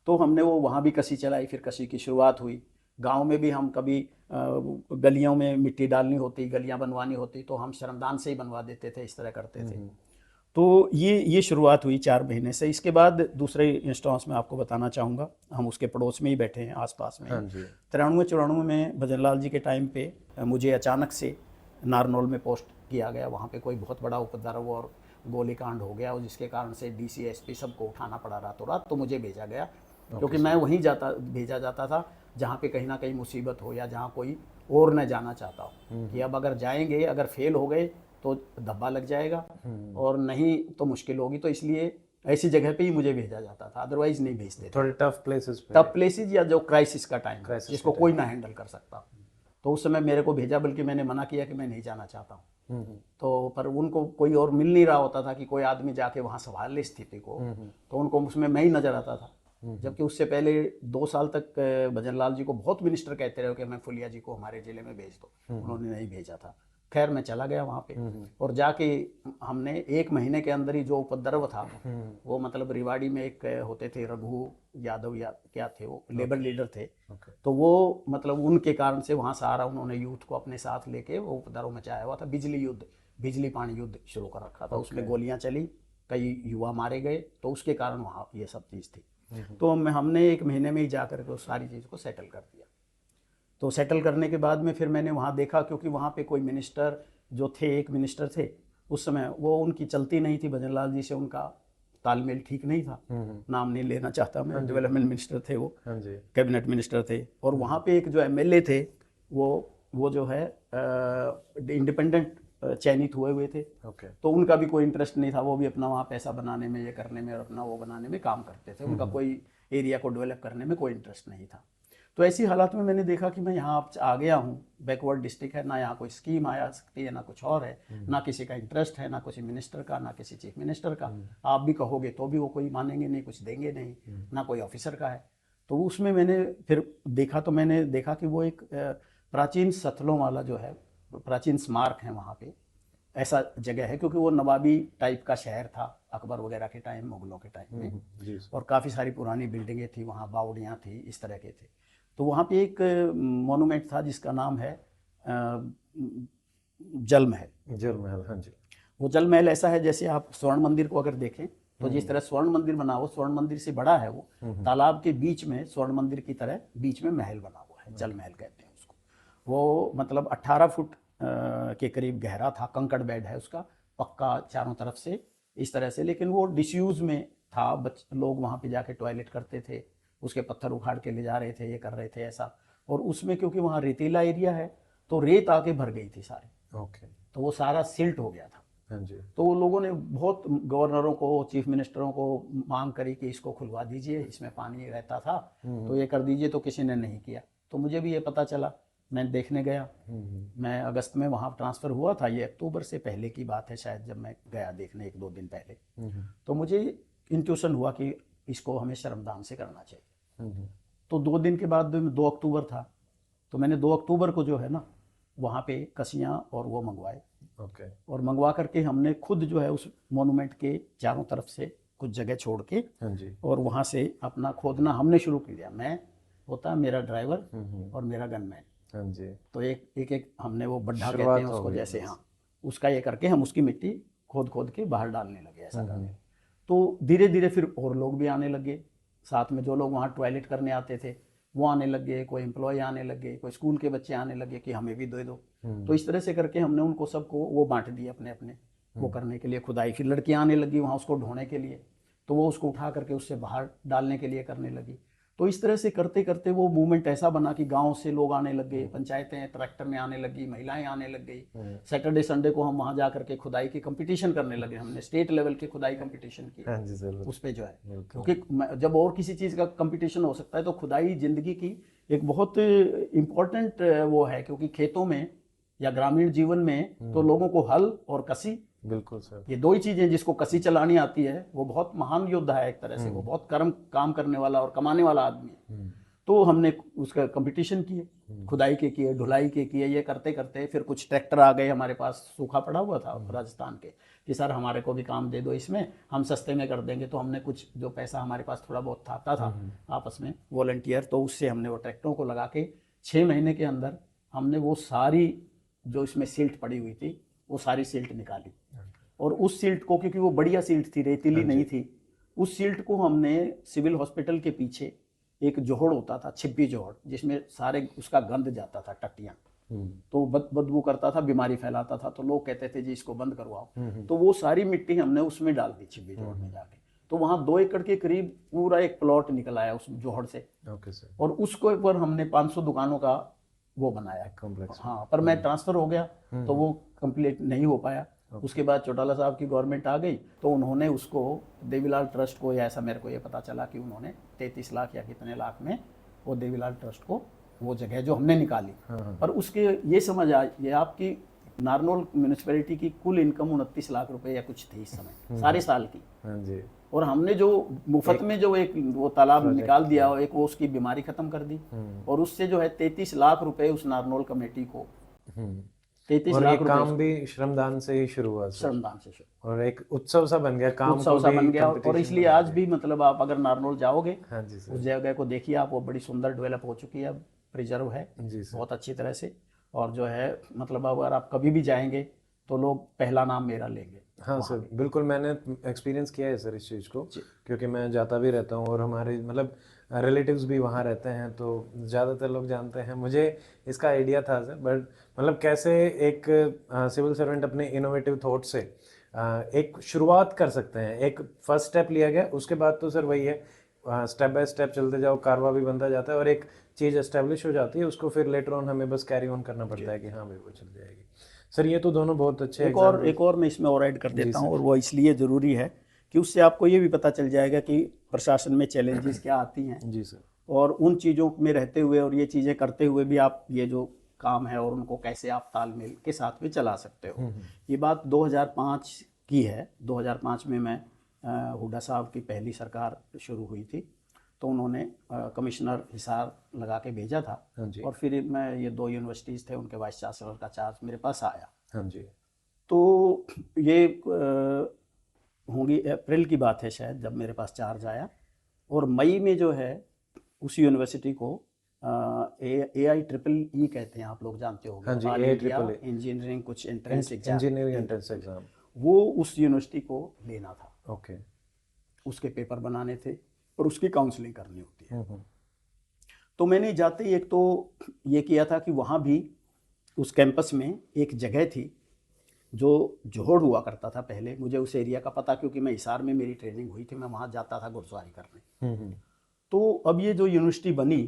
[SPEAKER 1] तो हमने वो वहाँ भी कसी चलाई, फिर कसी की शुरुआत हुई। गांव में भी हम कभी गलियों में मिट्टी डालनी होती, गलियाँ बनवानी होती, तो हम श्रमदान से ही बनवा देते थे, इस तरह करते थे। तो ये शुरुआत हुई 4 महीने से। इसके बाद दूसरे इंस्टेंस में आपको बताना चाहूँगा, हम उसके पड़ोस में ही बैठे हैं, आसपास में।
[SPEAKER 2] हाँ जी।
[SPEAKER 1] 93-94 में भजनलाल जी के टाइम पे मुझे अचानक से नारनौल में पोस्ट किया गया। वहाँ पे कोई बहुत बड़ा उपद्रव और गोलीकांड हो गया, और जिसके कारण से DC SP सबको उठाना पड़ा रातों रात। तो मुझे भेजा गया, क्योंकि मैं वहीं भेजा जाता था जहाँ पे कहीं ना कहीं मुसीबत हो, या जहाँ कोई और न जाना चाहता हो, कि अब अगर जाएंगे, अगर फेल हो गए तो धब्बा लग जाएगा, और नहीं तो मुश्किल होगी। तो इसलिए ऐसी जगह पे ही मुझे भेजा जाता था, अदरवाइज नहीं भेजते थे।
[SPEAKER 2] थोड़े टफ प्लेसेस पे।
[SPEAKER 1] टफ प्लेसेस, या जो क्राइसिस का टाइम, जिसको कोई ना हैंडल कर सकता। तो उस समय मेरे को भेजा, बल्कि मैंने मना किया कि मैं नहीं जाना चाहता हूँ। तो पर उनको कोई और मिल नहीं रहा होता था कि कोई आदमी जाके वहाँ संभाल ले स्थिति को, तो उनको उसमें मैं ही नजर आता था। जबकि उससे पहले 2 साल तक भजनलाल जी को बहुत मिनिस्टर कहते रहे कि मैं फुलिया जी को हमारे जिले में भेज दो, उन्होंने नहीं भेजा था। खैर मैं चला गया वहाँ पे, और जाके हमने 1 महीने के अंदर ही जो उपद्रव था, वो मतलब रिवाड़ी में एक होते थे रघु यादव या क्या थे, वो लेबर लीडर थे। तो वो मतलब उनके कारण से वहाँ सारा उन्होंने यूथ को अपने साथ लेके वो उपद्रव मचाया हुआ था। बिजली युद्ध, बिजली पानी युद्ध शुरू कर रखा था। उसमें गोलियां चली, कई युवा मारे गए, तो उसके कारण वहाँ ये सब चीज़ थी। तो हमने 1 महीने में ही जा करके उस सारी चीज़ को सेटल कर दिया। तो सेटल करने के बाद में फिर मैंने वहाँ देखा, क्योंकि वहाँ पे कोई मिनिस्टर जो थे, एक मिनिस्टर थे उस समय, वो उनकी चलती नहीं थी, भजनलाल जी से उनका तालमेल ठीक नहीं था। नाम नहीं लेना चाहता मैं, डेवलपमेंट मिनिस्टर थे वो, कैबिनेट मिनिस्टर थे। और वहाँ पे एक जो MLA थे, वो जो है इंडिपेंडेंट चयनित हुए थे। तो उनका भी कोई इंटरेस्ट नहीं था, वो भी अपना वहाँ पैसा बनाने में, ये करने में, और अपना वो बनाने में काम करते थे। उनका कोई एरिया को डेवलप करने में कोई इंटरेस्ट नहीं था। तो ऐसी हालात में मैंने देखा कि मैं यहाँ आ गया हूँ, बैकवर्ड डिस्ट्रिक्ट है, ना यहाँ कोई स्कीम आ सकती है, ना कुछ और है, ना किसी का इंटरेस्ट है, ना किसी मिनिस्टर का, ना किसी चीफ मिनिस्टर का। आप भी कहोगे तो भी वो कोई मानेंगे नहीं, कुछ देंगे नहीं, ना कोई ऑफिसर का है। तो उसमें मैंने फिर देखा, तो मैंने देखा कि वो एक प्राचीन स्थलों वाला जो है, प्राचीन स्मारक है वहाँ पे, ऐसा जगह है, क्योंकि वो नवाबी टाइप का शहर था अकबर वगैरह के टाइम, मुगलों के टाइम में, और काफ़ी सारी पुरानी बिल्डिंगें थी वहाँ, बावड़ियाँ थी, इस तरह के थे। तो वहाँ पे एक मोनूमेंट था जिसका नाम है जल महल।
[SPEAKER 2] जल महल, हाँ जी।
[SPEAKER 1] वो जल महल ऐसा है, जैसे आप स्वर्ण मंदिर को अगर देखें तो जिस तरह स्वर्ण मंदिर बना हो, स्वर्ण मंदिर से बड़ा है वो, तालाब के बीच में स्वर्ण मंदिर की तरह बीच में महल बना हुआ है, जल महल कहते हैं उसको। वो मतलब 18 फुट के करीब गहरा था, कंकड़ बेड है उसका, पक्का चारों तरफ से इस तरह से। लेकिन वो डिसयूज में था, लोग वहाँ पे जाके टॉयलेट करते थे, उसके पत्थर उखाड़ के ले जा रहे थे, ये कर रहे थे ऐसा। और उसमें क्योंकि वहाँ रेतीला एरिया है तो रेत आके भर गई थी सारी,
[SPEAKER 2] ओके।
[SPEAKER 1] तो वो सारा सिल्ट हो गया था।
[SPEAKER 2] हाँ जी।
[SPEAKER 1] तो वो लोगों ने बहुत गवर्नरों को, चीफ मिनिस्टरों को मांग करी कि इसको खुलवा दीजिए, इसमें पानी रहता था तो ये कर दीजिए, तो किसी ने नहीं किया। तो मुझे भी ये पता चला, मैं देखने गया। मैं अगस्त में वहाँ ट्रांसफ़र हुआ था, ये अक्टूबर से पहले की बात है शायद, जब मैं गया देखने 1-2 दिन पहले। तो मुझे इंट्यूशन हुआ कि इसको हमें श्रमदान से करना चाहिए। तो 2 दिन के बाद 2 अक्टूबर था, तो मैंने 2 अक्टूबर को जो है ना वहाँ पे कसियाँ और वो मंगवाए।
[SPEAKER 2] ओके।
[SPEAKER 1] और मंगवा करके हमने खुद जो है उस मोनूमेंट के चारों तरफ से कुछ जगह छोड़ के,
[SPEAKER 2] हाँ जी।
[SPEAKER 1] और वहाँ से अपना खोदना हमने शुरू किया। मैं होता, मेरा ड्राइवर और मेरा गनमैन।
[SPEAKER 2] हाँ जी।
[SPEAKER 1] तो एक हमने वो बड्ढा कहते
[SPEAKER 2] शुरुआत
[SPEAKER 1] हैं
[SPEAKER 2] हो
[SPEAKER 1] उसको,
[SPEAKER 2] गई
[SPEAKER 1] जैसे
[SPEAKER 2] बस।
[SPEAKER 1] हाँ, उसका ये करके हम उसकी मिट्टी खोद खोद के बाहर डालने लगे, ऐसा करके। तो धीरे धीरे फिर और लोग भी आने लगे साथ में, जो लोग वहाँ टॉयलेट करने आते थे वो आने लगे, कोई एम्प्लॉय आने लगे, कोई स्कूल के बच्चे आने लगे कि हमें भी दे दो। तो इस तरह से करके हमने उनको सबको वो बांट दिए अपने अपने वो करने के लिए खुदाई। फिर लड़कियां आने लगी वहाँ उसको ढोने के लिए, तो वो उसको उठा करके उससे बाहर डालने के लिए करने लगी। तो इस तरह से करते करते वो मूवमेंट ऐसा बना कि गांव से लोग आने लग गए, पंचायतें ट्रैक्टर में आने लगी, महिलाएं आने लग गई। सैटरडे संडे को हम वहाँ जा करके खुदाई की कंपटीशन करने लगे। हमने स्टेट लेवल की खुदाई कंपटीशन की
[SPEAKER 2] हाँ जी जरूर।
[SPEAKER 1] उस पे जो है, क्योंकि जब और किसी चीज़ का कंपटीशन हो सकता है तो खुदाई जिंदगी की एक बहुत इम्पोर्टेंट वो है, क्योंकि खेतों में या ग्रामीण जीवन में तो लोगों को हल और कसी,
[SPEAKER 2] बिल्कुल सर।
[SPEAKER 1] ये दो ही चीजें, जिसको कसी चलानी आती है वो बहुत महान योद्धा है एक तरह से, वो बहुत काम करने वाला और कमाने वाला आदमी है। तो हमने उसका कंपटीशन किए, खुदाई के किए, ढुलाई के किए। ये करते करते फिर कुछ ट्रैक्टर आ गए हमारे पास, सूखा पड़ा हुआ था राजस्थान के, कि सर हमारे को भी काम दे दो इसमें, हम सस्ते में कर देंगे। तो हमने कुछ जो पैसा हमारे पास थोड़ा बहुत आता था आपस में वॉलंटियर, तो उससे हमने वो ट्रैक्टरों को लगा के 6 महीने के अंदर हमने वो सारी जो इसमें सिल्ट पड़ी हुई थी वो सारी सिल्ट निकाली। और उस सिल्ट को, क्योंकि वो बढ़िया सिल्ट थी, रेतीली नहीं थी, उस सिल्ट को हमने सिविल हॉस्पिटल के पीछे एक जोहड़ होता था, छिब्बी जोहड़, जिसमें सारे उसका गंद जाता था, टट्टियाँ, तो बदबू करता था, बीमारी फैलाता था। तो लोग कहते थे जी इसको बंद करवाओ। तो वो सारी मिट्टी हमने उसमें डाल दी छिब्बी जोहड़ में जाके। तो वहाँ 2 एकड़ के करीब पूरा एक प्लॉट निकल आया उस जोहड़ से।
[SPEAKER 2] Okay sir.
[SPEAKER 1] और उसको ऊपर हमने 500 दुकानों का वो बनाया
[SPEAKER 2] कॉम्प्लेक्स।
[SPEAKER 1] हाँ, पर मैं ट्रांसफ़र हो गया तो वो कंप्लीट नहीं हो पाया। उसके बाद चौटाला साहब की गवर्नमेंट आ गई, तो उन्होंने उसको देवीलाल ट्रस्ट को, या ऐसा मेरे को ये पता चला कि उन्होंने 33 लाख या कितने लाख में वो देवीलाल ट्रस्ट को वो जगह जो हमने निकाली। पर उसके ये समझ आ, ये आपकी नारनौल म्यूनिसिपैलिटी की कुल इनकम 29 लाख रुपए या कुछ थी इस समय, सारे साल की।
[SPEAKER 2] हाँ जी।
[SPEAKER 1] और हमने जो मुफ्त में जो एक वो तालाब निकाल दिया, एक वो उसकी बीमारी खत्म कर दी। और उससे जो है 33 लाख रुपए उस नारनौल कमेटी को, 33
[SPEAKER 2] और
[SPEAKER 1] लाख
[SPEAKER 2] ये
[SPEAKER 1] रुपए
[SPEAKER 2] काम भी श्रमदान से ही शुरू हुआ सर।
[SPEAKER 1] श्रमदान से शुरू,
[SPEAKER 2] और एक उत्सव सा बन गया, काम
[SPEAKER 1] उत्सव
[SPEAKER 2] को
[SPEAKER 1] सा
[SPEAKER 2] भी
[SPEAKER 1] बन गया। और
[SPEAKER 2] competition
[SPEAKER 1] इसलिए
[SPEAKER 2] बना
[SPEAKER 1] आज भी मतलब आप अगर नारनौल जाओगे,
[SPEAKER 2] हाँ जी सर।
[SPEAKER 1] उस जगह को देखिए आप, वो बड़ी सुंदर डेवलप हो चुकी है, अब प्रिजर्व है
[SPEAKER 2] जी सर।
[SPEAKER 1] बहुत अच्छी तरह से। और जो है मतलब अगर आप कभी भी जाएंगे तो लोग पहला नाम मेरा लेंगे।
[SPEAKER 2] हाँ सर, बिल्कुल मैंने एक्सपीरियंस किया है सर इस चीज़ को, क्योंकि मैं जाता भी रहता हूँ और हमारे मतलब रिलेटिव्स भी वहाँ रहते हैं, तो ज़्यादातर लोग जानते हैं। मुझे इसका आइडिया था सर, बट मतलब कैसे एक सिविल सर्वेंट अपने इनोवेटिव थॉट से एक शुरुआत कर सकते हैं। एक फर्स्ट स्टेप लिया गया, उसके बाद तो सर वही है, स्टेप बाय स्टेप चलते जाओ, कारवा भी बनता जाता है और एक चीज़ एस्टेब्लिश हो जाती है, उसको फिर लेटर ऑन हमें बस कैरी ऑन करना पड़ता है कि हाँ भाई वो चल जाएगी। सर ये तो दोनों बहुत अच्छे
[SPEAKER 1] एक और मैं इसमें और ऐड कर देता हूँ, और वो इसलिए ज़रूरी है कि उससे आपको ये भी पता चल जाएगा कि प्रशासन में चैलेंजेस क्या आती हैं।
[SPEAKER 2] जी सर।
[SPEAKER 1] और उन चीज़ों में रहते हुए और ये चीज़ें करते हुए भी आप ये जो काम है और उनको कैसे आप तालमेल के साथ भी चला सकते हो। ये बात 2005 की है। 2005 में मैं हुड्डा साहब की पहली सरकार शुरू हुई थी, तो उन्होंने कमिश्नर हिसार लगा के भेजा था। और फिर मैं ये 2 यूनिवर्सिटीज़ थे, उनके वाइस चांसलर का चार्ज मेरे पास आया।
[SPEAKER 2] हाँ जी।
[SPEAKER 1] तो ये होंगी अप्रैल की बात है शायद, जब मेरे पास चार्ज आया। और मई में जो है उस यूनिवर्सिटी को AIEEE कहते हैं, आप लोग जानते होंगे।
[SPEAKER 2] हाँ जी, AIEEE
[SPEAKER 1] इंजीनियरिंग कुछ entrance exam,
[SPEAKER 2] engineering entrance exam,
[SPEAKER 1] वो उस यूनिवर्सिटी को लेना था।
[SPEAKER 2] ओके।
[SPEAKER 1] उसके पेपर बनाने थे और उसकी काउंसलिंग करनी होती है। तो मैंने जाते ही एक तो ये किया था कि वहाँ भी उस कैंपस में एक जगह थी जो जोहड़ हुआ करता था पहले। मुझे उस एरिया का पता, क्योंकि मैं हिसार में मेरी ट्रेनिंग हुई थी, मैं वहाँ जाता था घुड़सवारी करने। तो अब ये जो यूनिवर्सिटी बनी,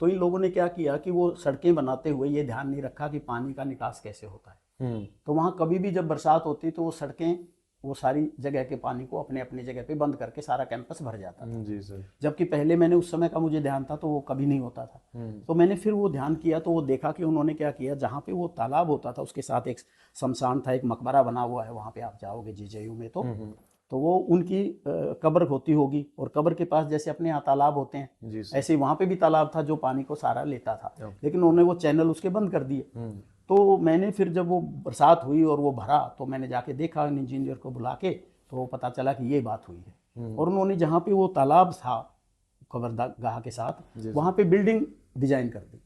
[SPEAKER 1] तो इन लोगों ने क्या किया कि वो सड़कें बनाते हुए ये ध्यान नहीं रखा कि पानी का निकास कैसे होता है। तो वहाँ कभी भी जब बरसात होती तो वो सड़कें, वो सारी जगह के पानी को अपने अपनी जगह पे बंद करके सारा कैंपस भर जाता था।
[SPEAKER 2] जी सर।
[SPEAKER 1] जबकि पहले मैंने उस समय का मुझे ध्यान था तो वो कभी नहीं होता था। तो मैंने फिर वो ध्यान किया तो वो देखा कि उन्होंने क्या किया, जहाँ पे वो तालाब होता था उसके साथ एक शमशान था, एक मकबरा बना हुआ है, वहाँ पे आप जाओगे जीजेयू में तो वो उनकी कब्र होती होगी, और कब्र के पास जैसे अपने यहाँ तालाब होते हैं ऐसे ही वहाँ पे भी तालाब था जो पानी को सारा लेता था, लेकिन उन्होंने वो चैनल उसके बंद कर दिए। तो मैंने फिर जब वो बरसात हुई और वो भरा तो मैंने जाके देखा इंजीनियर को बुला के, तो वो पता चला कि ये बात हुई है। और उन्होंने जहाँ पे वो तालाब था कब्रगाह के साथ, वहाँ पे बिल्डिंग डिजाइन कर दी,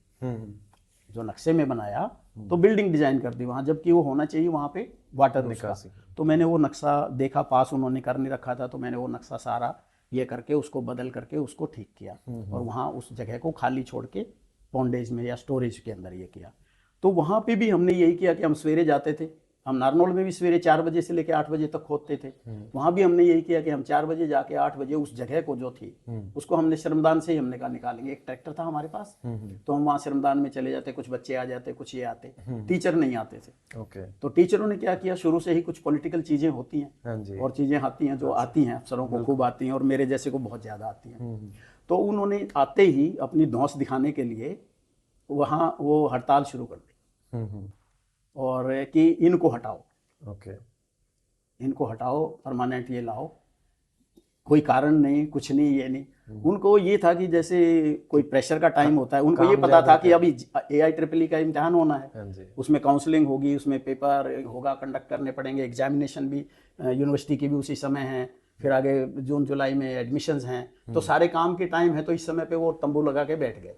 [SPEAKER 1] जो नक्शे में बनाया तो बिल्डिंग डिजाइन कर दी वहाँ, जबकि वो होना चाहिए वहाँ पे वाटर निकासी। तो मैंने वो नक्शा देखा, पास उन्होंने कर नहीं रखा था, तो मैंने वो नक्शा सारा ये करके उसको बदल करके उसको ठीक किया, और वहाँ उस जगह को खाली छोड़ के पॉन्डेज में या स्टोरेज के अंदर ये किया। तो वहाँ पे भी हमने यही किया कि हम सवेरे जाते थे, हम नारनौल में भी सवेरे 4 बजे से लेकर 8 बजे तक खोदते थे। वहाँ भी हमने यही किया कि हम 4 बजे जाके 8 बजे उस जगह को जो थी उसको हमने श्रमदान से ही हमने कहा निकालेंगे। एक ट्रैक्टर था हमारे पास, तो हम वहाँ श्रमदान में चले जाते, कुछ बच्चे आ जाते, कुछ ये आते, टीचर नहीं आते थे। तो टीचरों ने क्या किया, शुरू से ही कुछ पॉलिटिकल चीजें होती हैं और चीजें आती हैं जो आती हैं, अफसरों को खूब आती हैं और मेरे जैसे को बहुत ज्यादा आती हैं। तो उन्होंने आते ही अपनी धौंस दिखाने के लिए वहाँ वो हड़ताल शुरू कर दी, और कि इनको हटाओ, इनको हटाओ, परमानेंट ये लाओ, कोई कारण नहीं, कुछ नहीं, ये नहीं। उनको ये था कि जैसे कोई प्रेशर का टाइम होता है, उनको ये पता था कि अभी AIEEE का इम्तिहान होना है, उसमें काउंसलिंग होगी, उसमें पेपर होगा, कंडक्ट करने पड़ेंगे, एग्जामिनेशन भी यूनिवर्सिटी की भी उसी समय है, फिर आगे जून जुलाई में एडमिशन्स हैं, तो सारे काम के टाइम है। तो इस समय पे वो तंबू लगा के बैठ गए।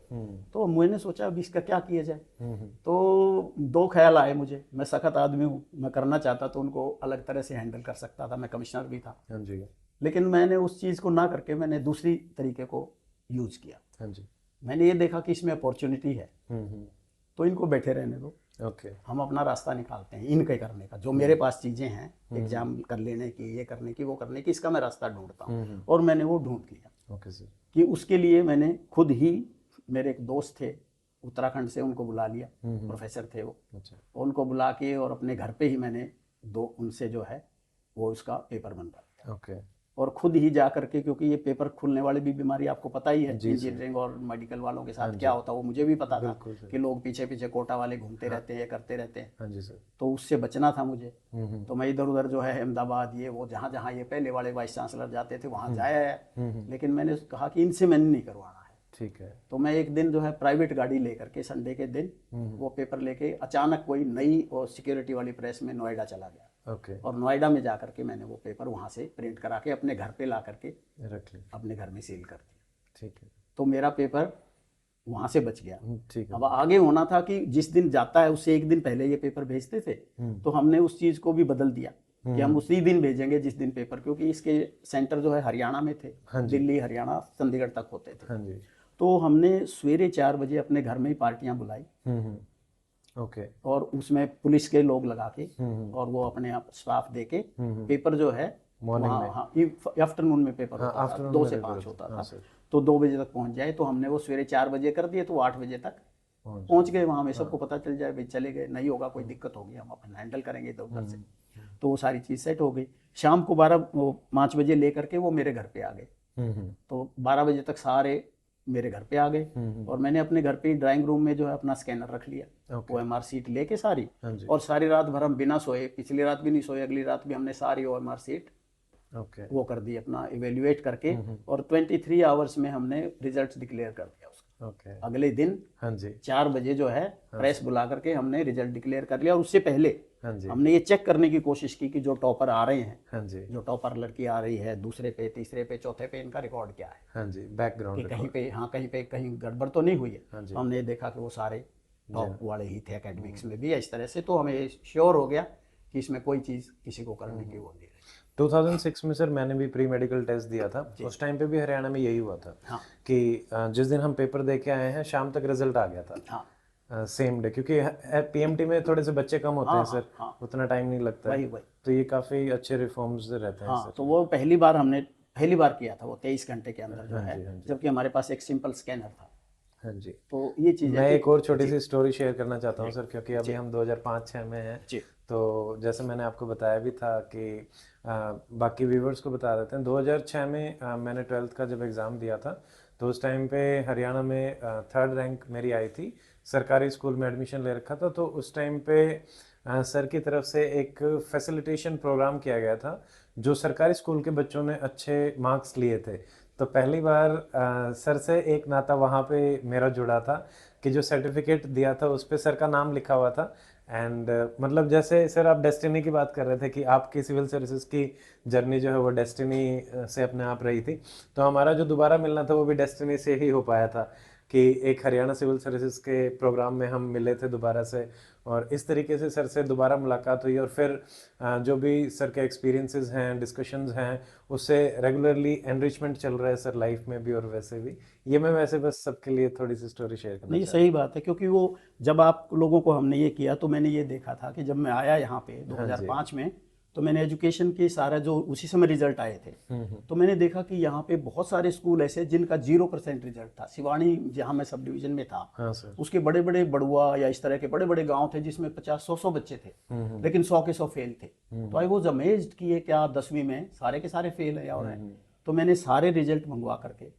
[SPEAKER 1] तो मैंने सोचा अभी इसका क्या किया जाए। तो 2 ख्याल आए मुझे, मैं सख्त आदमी हूँ, मैं करना चाहता तो उनको अलग तरह से हैंडल कर सकता था, मैं कमिश्नर भी था, लेकिन मैंने उस चीज़ को ना करके मैंने दूसरी तरीके को यूज किया। मैंने ये देखा कि इसमें अपॉर्चुनिटी है, तो इनको बैठे रहने दो, हम अपना रास्ता निकालते हैं इनके करने का, जो मेरे पास चीज़ें हैं एग्जाम कर लेने की, ये करने की, वो करने की, इसका मैं रास्ता ढूंढता हूँ। और मैंने वो ढूंढ लिया कि उसके लिए मैंने खुद ही, मेरे एक दोस्त थे उत्तराखंड से, उनको बुला लिया, प्रोफेसर थे वो, उनको बुला के और अपने घर पे ही मैंने उनसे जो है वो उसका पेपर बनवा लिया। और खुद ही जा करके, क्योंकि ये पेपर खुलने वाली भी बीमारी आपको पता ही है इंजीनियरिंग और मेडिकल वालों के साथ क्या होता है, वो मुझे भी पता था कि लोग पीछे पीछे कोटा वाले घूमते रहते हैं, करते रहते हैं। तो उससे बचना था मुझे। तो मैं इधर उधर जो है अहमदाबाद, ये वो, जहाँ जहाँ ये पहले वाले वाइस चांसलर जाते थे वहाँ जाया है, लेकिन मैंने कहा कि इनसे मैंने नहीं करवाना है। ठीक है। तो मैं एक दिन जो है प्राइवेट गाड़ी लेकर के संडे के दिन वो पेपर लेके अचानक कोई नई और सिक्योरिटी वाली प्रेस में नोएडा चला गया। और नोएडा में जाकर के मैंने वो पेपर वहाँ से प्रिंट करा के अपने घर पे ला करके रख लिया, अपने घर में सील कर दिया। ठीक है। तो मेरा पेपर वहाँ से बच गया। ठीक है। अब आगे होना था कि जिस दिन जाता है उससे एक दिन पहले ये पेपर भेजते थे, तो हमने उस चीज़ को भी बदल दिया कि हम उसी दिन भेजेंगे जिस दिन पेपर, क्योंकि इसके सेंटर जो है हरियाणा में थे, दिल्ली, हरियाणा, चंडीगढ़ तक होते थे। तो हमने सवेरे 4 बजे अपने घर में ही पार्टियां बुलाई, और उसमें पुलिस के लोग लगा के और वो अपने स्टाफ दे के पेपर जो है आफ्टरनून में पेपर होता था, 2 से 5 होता था, तो 2 बजे तक पहुंच जाए। तो हमने वो सवेरे 4 बजे कर दिए, तो 8 बजे तक पहुंच गए वहाँ में, सबको पता चल जाए भाई चले गए, नहीं होगा कोई दिक्कत होगी हम अपना हैंडल करेंगे इधर उधर से। तो वो सारी चीज़ सेट हो गई। शाम को 5 बजे ले करके वो मेरे घर पे आ गए, तो 12 बजे तक सारे मेरे घर पे आ गए, और मैंने अपने घर पे ड्राइंग रूम में जो है अपना स्कैनर रख लिया, OMR सीट लेके सारी, और सारी रात भर हम बिना सोए, पिछली रात भी नहीं सोए, अगली रात भी हमने सारी OMR सीट वो कर दी, अपना इवेल्युएट करके, और 23 आवर्स में हमने रिजल्ट डिक्लेयर कर दिया उसका। अगले दिन 4 बजे जो है प्रेस बुला करके हमने रिजल्ट डिक्लेयर कर लिया, और उससे पहले हमने ये चेक करने की कोशिश की कि जो टॉपर आ रहे हैं, जो टॉपर लड़की आ रही है, दूसरे पे, तीसरे पे, चौथे पे, इनका रिकॉर्ड क्या है, बैकग्राउंड कहीं पे, कहीं पे कहीं गड़बड़ तो नहीं हुई है। तो हमने देखा कि वो सारे टॉप वाले ही थे एकेडमिक्स में भी, इस तरह से। तो हमें श्योर हो गया कि इसमें कोई चीज़ किसी को करने की वो नहीं रही।
[SPEAKER 2] 2006 में सर मैंने भी प्री मेडिकल टेस्ट दिया था, उस टाइम पे भी हरियाणा में यही हुआ था। कि जिस दिन हम पेपर दे के आए हैं शाम तक रिजल्ट आ गया था, सेम डे, क्योंकि PMT में थोड़े से बच्चे कम होते हैं सर, उतना टाइम नहीं लगता है, तो ये काफ़ी अच्छे रिफॉर्म्स रहते हैं सर।
[SPEAKER 1] तो वो पहली बार हमने पहली बार किया था वो 23 घंटे के अंदर जो
[SPEAKER 2] हाँ
[SPEAKER 1] है,
[SPEAKER 2] जी, हाँ जी।
[SPEAKER 1] जबकि हमारे पास एक सिंपल स्कैनर था।
[SPEAKER 2] हाँ जी।
[SPEAKER 1] तो ये चीज़ है
[SPEAKER 2] मैं
[SPEAKER 1] कि
[SPEAKER 2] एक और छोटी
[SPEAKER 1] जी
[SPEAKER 2] सी स्टोरी शेयर करना चाहता हूँ
[SPEAKER 1] जी
[SPEAKER 2] सर, क्योंकि अभी
[SPEAKER 1] जी
[SPEAKER 2] हम 2005-06 में हैं।
[SPEAKER 1] जी
[SPEAKER 2] तो जैसे मैंने आपको बताया भी था कि बाकी व्यूवर्स को बता देते हैं, 2006 में मैंने 12th का जब एग्ज़ाम दिया था, तो उस टाइम पे हरियाणा में 3rd रैंक मेरी आई थी। सरकारी स्कूल में एडमिशन ले रखा था, तो उस टाइम पे सर की तरफ से एक फैसिलिटेशन प्रोग्राम किया गया था, जो सरकारी स्कूल के बच्चों ने अच्छे मार्क्स लिए थे। तो पहली बार सर से एक नाता वहाँ पे मेरा जुड़ा था कि जो सर्टिफिकेट दिया था उस पे सर का नाम लिखा हुआ था। एंड मतलब जैसे सर आप डेस्टिनी की बात कर रहे थे कि आपकी सिविल सर्विसेज की जर्नी जो है वो डेस्टिनी से अपने आप रही थी, तो हमारा जो दोबारा मिलना था वो भी डेस्टिनी से ही हो पाया था कि एक हरियाणा सिविल सर्विसेज के प्रोग्राम में हम मिले थे दोबारा से, और इस तरीके से सर से दोबारा मुलाकात हुई। और फिर जो भी सर के एक्सपीरियंसेस हैं, डिस्कशंस हैं, उससे रेगुलरली एनरिचमेंट चल रहा है सर लाइफ में भी और वैसे भी। ये मैं वैसे बस सबके लिए थोड़ी सी स्टोरी शेयर करना
[SPEAKER 1] नहीं,
[SPEAKER 2] चाह रहा
[SPEAKER 1] सही बात है, क्योंकि वो जब आप लोगों को हमने ये किया तो मैंने ये देखा था कि जब मैं आया यहाँ पे
[SPEAKER 2] हूँ। हाँ जी।
[SPEAKER 1] 2005 में, तो मैंने एजुकेशन की सारा जो उसी समय रिजल्ट आए थे, तो मैंने देखा कि यहाँ पे बहुत सारे स्कूल ऐसे जिनका 0% रिजल्ट था। सिवानी जहाँ मैं सब डिवीजन में था,
[SPEAKER 2] हाँ सर।
[SPEAKER 1] उसके बड़े बड़े बड़ुआ या इस तरह के बड़े बड़े गांव थे जिसमें 50-100 बच्चे थे, लेकिन 100 के 100 फेल थे। तो आई वॉज अमेज्ड कि ये क्या 10वीं में सारे के सारे फेल है और है। तो मैंने सारे रिजल्ट मंगवा करके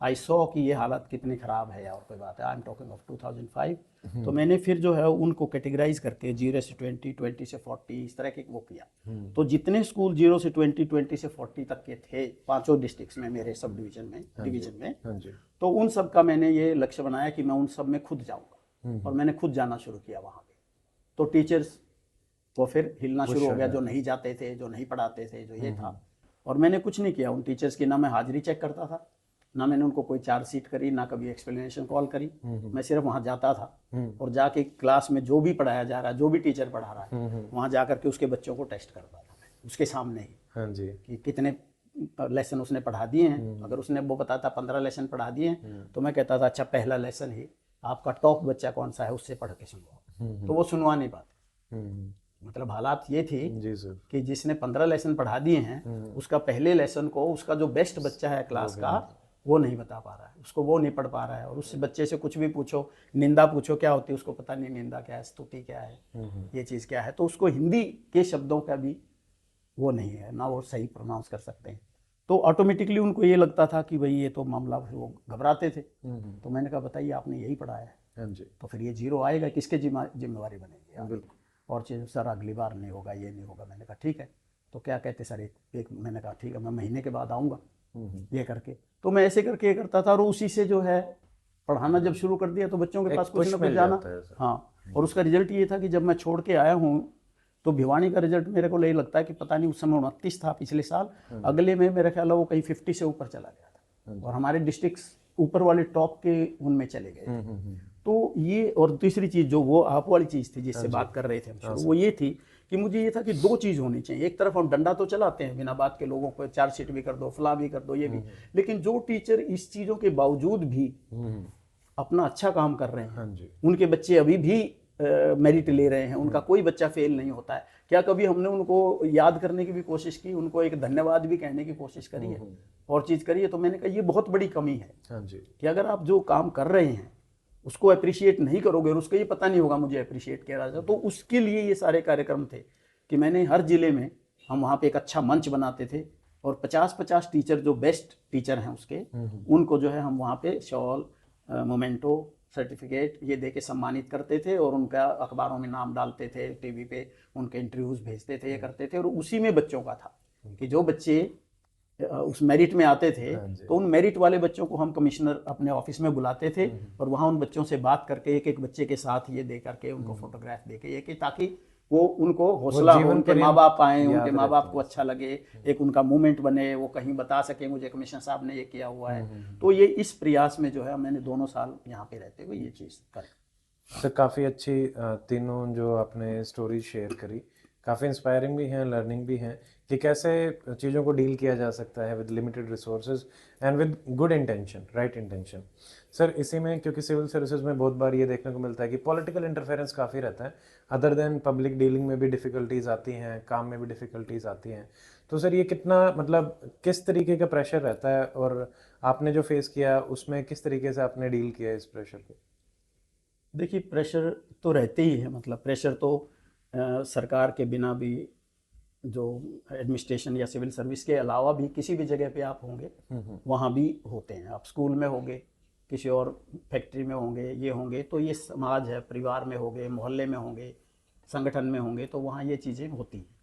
[SPEAKER 1] आई सॉ कि ये हालत कितनी ख़राब है, और कोई बात है, आई एम टॉकिंग ऑफ 2005। तो मैंने फिर जो है उनको कैटेगराइज करके 0 से 20, 20 से 40 इस तरह के वो किया। तो जितने स्कूल 0 से 20, 20 से 40 तक के थे पांचों डिस्ट्रिक्ट्स में, मेरे सब डिवीजन में, डिवीजन में,
[SPEAKER 2] हाँ जी।
[SPEAKER 1] तो उन सब का मैंने ये लक्ष्य बनाया कि मैं उन सब में खुद जाऊँगा, और मैंने खुद जाना शुरू किया वहाँ पे। तो टीचर्स को फिर हिलना शुरू हो गया, जो नहीं जाते थे, जो नहीं पढ़ाते थे, जो ये था। और मैंने कुछ नहीं किया उन टीचर्स की, ना मैं हाजिरी चेक करता था, ना मैंने उनको कोई चार्जशीट करी, ना कभी एक्सप्लेनेशन कॉल करी। मैं सिर्फ वहाँ जाता था और जाके क्लास में जो भी पढ़ाया जा रहा है, जो भी टीचर पढ़ा रहा है, वहाँ जा करके उसके बच्चों को टेस्ट करता था मैं उसके सामने ही,
[SPEAKER 2] हाँ जी।
[SPEAKER 1] कि कितने लेसन उसने पढ़ा दिए हैं। अगर उसने वो बताता 15 लेसन पढ़ा दिए हैं, तो मैं कहता था अच्छा पहला लेसन ही आपका टॉप बच्चा कौन सा है उससे पढ़ के सुनवाओ। तो वो सुनवा नहीं पाते। मतलब हालात ये थी
[SPEAKER 2] जी सर।
[SPEAKER 1] कि जिसने 15 लेसन पढ़ा दिए हैं, उसका पहले लेसन को उसका जो बेस्ट बच्चा है क्लास का, वो नहीं बता पा रहा है, उसको वो नहीं पढ़ पा रहा है। और उस बच्चे से कुछ भी पूछो, निंदा पूछो क्या होती है, उसको पता नहीं निंदा क्या है, स्तुति क्या है, ये चीज़ क्या है। तो उसको हिंदी के शब्दों का भी वो नहीं है, ना वो सही प्रोनाउंस कर सकते हैं। तो ऑटोमेटिकली उनको ये लगता था कि भाई ये तो मामला, वो घबराते थे। तो मैंने कहा बताइए आपने यही पढ़ाया है,
[SPEAKER 2] हाँ जी।
[SPEAKER 1] तो फिर ये 0 आएगा, किसके जिम्मेवारी बनेगी आगे?
[SPEAKER 2] बिल्कुल।
[SPEAKER 1] और चीज़ सर अगली बार नहीं होगा, ये नहीं होगा। मैंने कहा ठीक है, तो क्या कहते सर, एक मैंने कहा ठीक है, मैं महीने के बाद आऊँगा ये करके। तो मैं ऐसे करके ये करता था, और उसी से जो है पढ़ाना जब शुरू कर दिया तो बच्चों के पास कुछ ना कुछ जाना। हाँ, और उसका रिजल्ट ये था कि जब मैं छोड़ के आया हूँ तो भिवानी का रिजल्ट मेरे को यही लगता है कि पता नहीं, उस समय 29 था पिछले साल, अगले में मेरा ख्याल है वो कहीं 50 से ऊपर चला गया था, और हमारे डिस्ट्रिक्ट ऊपर वाले टॉप के उनमें चले गए। तो ये, और तीसरी चीज़ जो वो आप वाली चीज़ थी जिससे बात कर रहे थे हम शुरू, वो ये थी कि मुझे ये था कि दो चीज़ होनी चाहिए। एक तरफ हम डंडा तो चलाते हैं बिना बात के, लोगों को चार्जशीट भी कर दो, फला भी कर दो, ये भी, लेकिन जो टीचर इस चीज़ों के बावजूद भी अपना अच्छा काम कर रहे हैं, उनके बच्चे अभी भी मेरिट ले रहे हैं, उनका कोई बच्चा फेल नहीं होता है, क्या कभी हमने उनको याद करने की भी कोशिश की, उनको एक धन्यवाद भी कहने की कोशिश करी है और चीज़ करी है? तो मैंने कहा ये बहुत बड़ी कमी है कि अगर आप जो काम कर रहे हैं उसको अप्रिशिएट नहीं करोगे, और उसको ये पता नहीं होगा मुझे अप्रिशिएट किया रहा था। तो उसके लिए ये सारे कार्यक्रम थे कि मैंने हर जिले में, हम वहाँ पे एक अच्छा मंच बनाते थे, और 50-50 टीचर जो बेस्ट टीचर हैं उसके, उनको जो है हम वहाँ पे शॉल, मोमेंटो, सर्टिफिकेट ये दे के सम्मानित करते थे, और उनका अखबारों में नाम डालते थे, टीवी पे उनके इंटरव्यूज भेजते थे, ये करते थे। और उसी में बच्चों का था कि जो बच्चे उस मेरिट में आते थे, तो उन मेरिट वाले बच्चों को हम कमिश्नर अपने ऑफिस में बुलाते थे, और वहाँ उन बच्चों से बात करके एक एक बच्चे के साथ ये दे करके उनको फोटोग्राफ दे के, ये कि ताकि वो उनको हौसला हो, उनके माँ बाप आए, उनके माँ बाप को अच्छा लगे, एक उनका मूवमेंट बने, वो कहीं बता सके मुझे कमिश्नर साहब ने ये किया हुआ है। तो ये इस प्रयास में जो है मैंने दोनों साल यहाँ पे रहते हुए ये चीज़ करी।
[SPEAKER 2] सर काफ़ी अच्छी तीनों जो आपने स्टोरी शेयर करी, काफ़ी इंस्पायरिंग भी हैं, लर्निंग भी हैं कि कैसे चीज़ों को डील किया जा सकता है with limited resources and with good intention, right intention. Sir इसी में क्योंकि सिविल सर्विसेज में बहुत बार ये देखने को मिलता है कि पॉलिटिकल इंटरफेरेंस काफ़ी रहता है, अदर देन पब्लिक डीलिंग में भी डिफ़िकल्टीज आती हैं, काम में भी डिफ़िकल्टीज आती हैं। तो सर ये कितना मतलब किस तरीके का प्रेशर रहता है और आपने जो फेस किया उसमें किस तरीके से आपने डील किया इस प्रेशर को?
[SPEAKER 1] देखिए, प्रेशर तो रहते ही है, मतलब प्रेशर तो सरकार के बिना भी, जो एडमिनिस्ट्रेशन या सिविल सर्विस के अलावा भी किसी भी जगह पे आप होंगे वहाँ भी होते हैं। आप स्कूल में होंगे, किसी और फैक्ट्री में होंगे, ये होंगे, तो ये समाज है, परिवार में होंगे, मोहल्ले में होंगे, संगठन में होंगे, तो वहाँ ये चीज़ें होती हैं।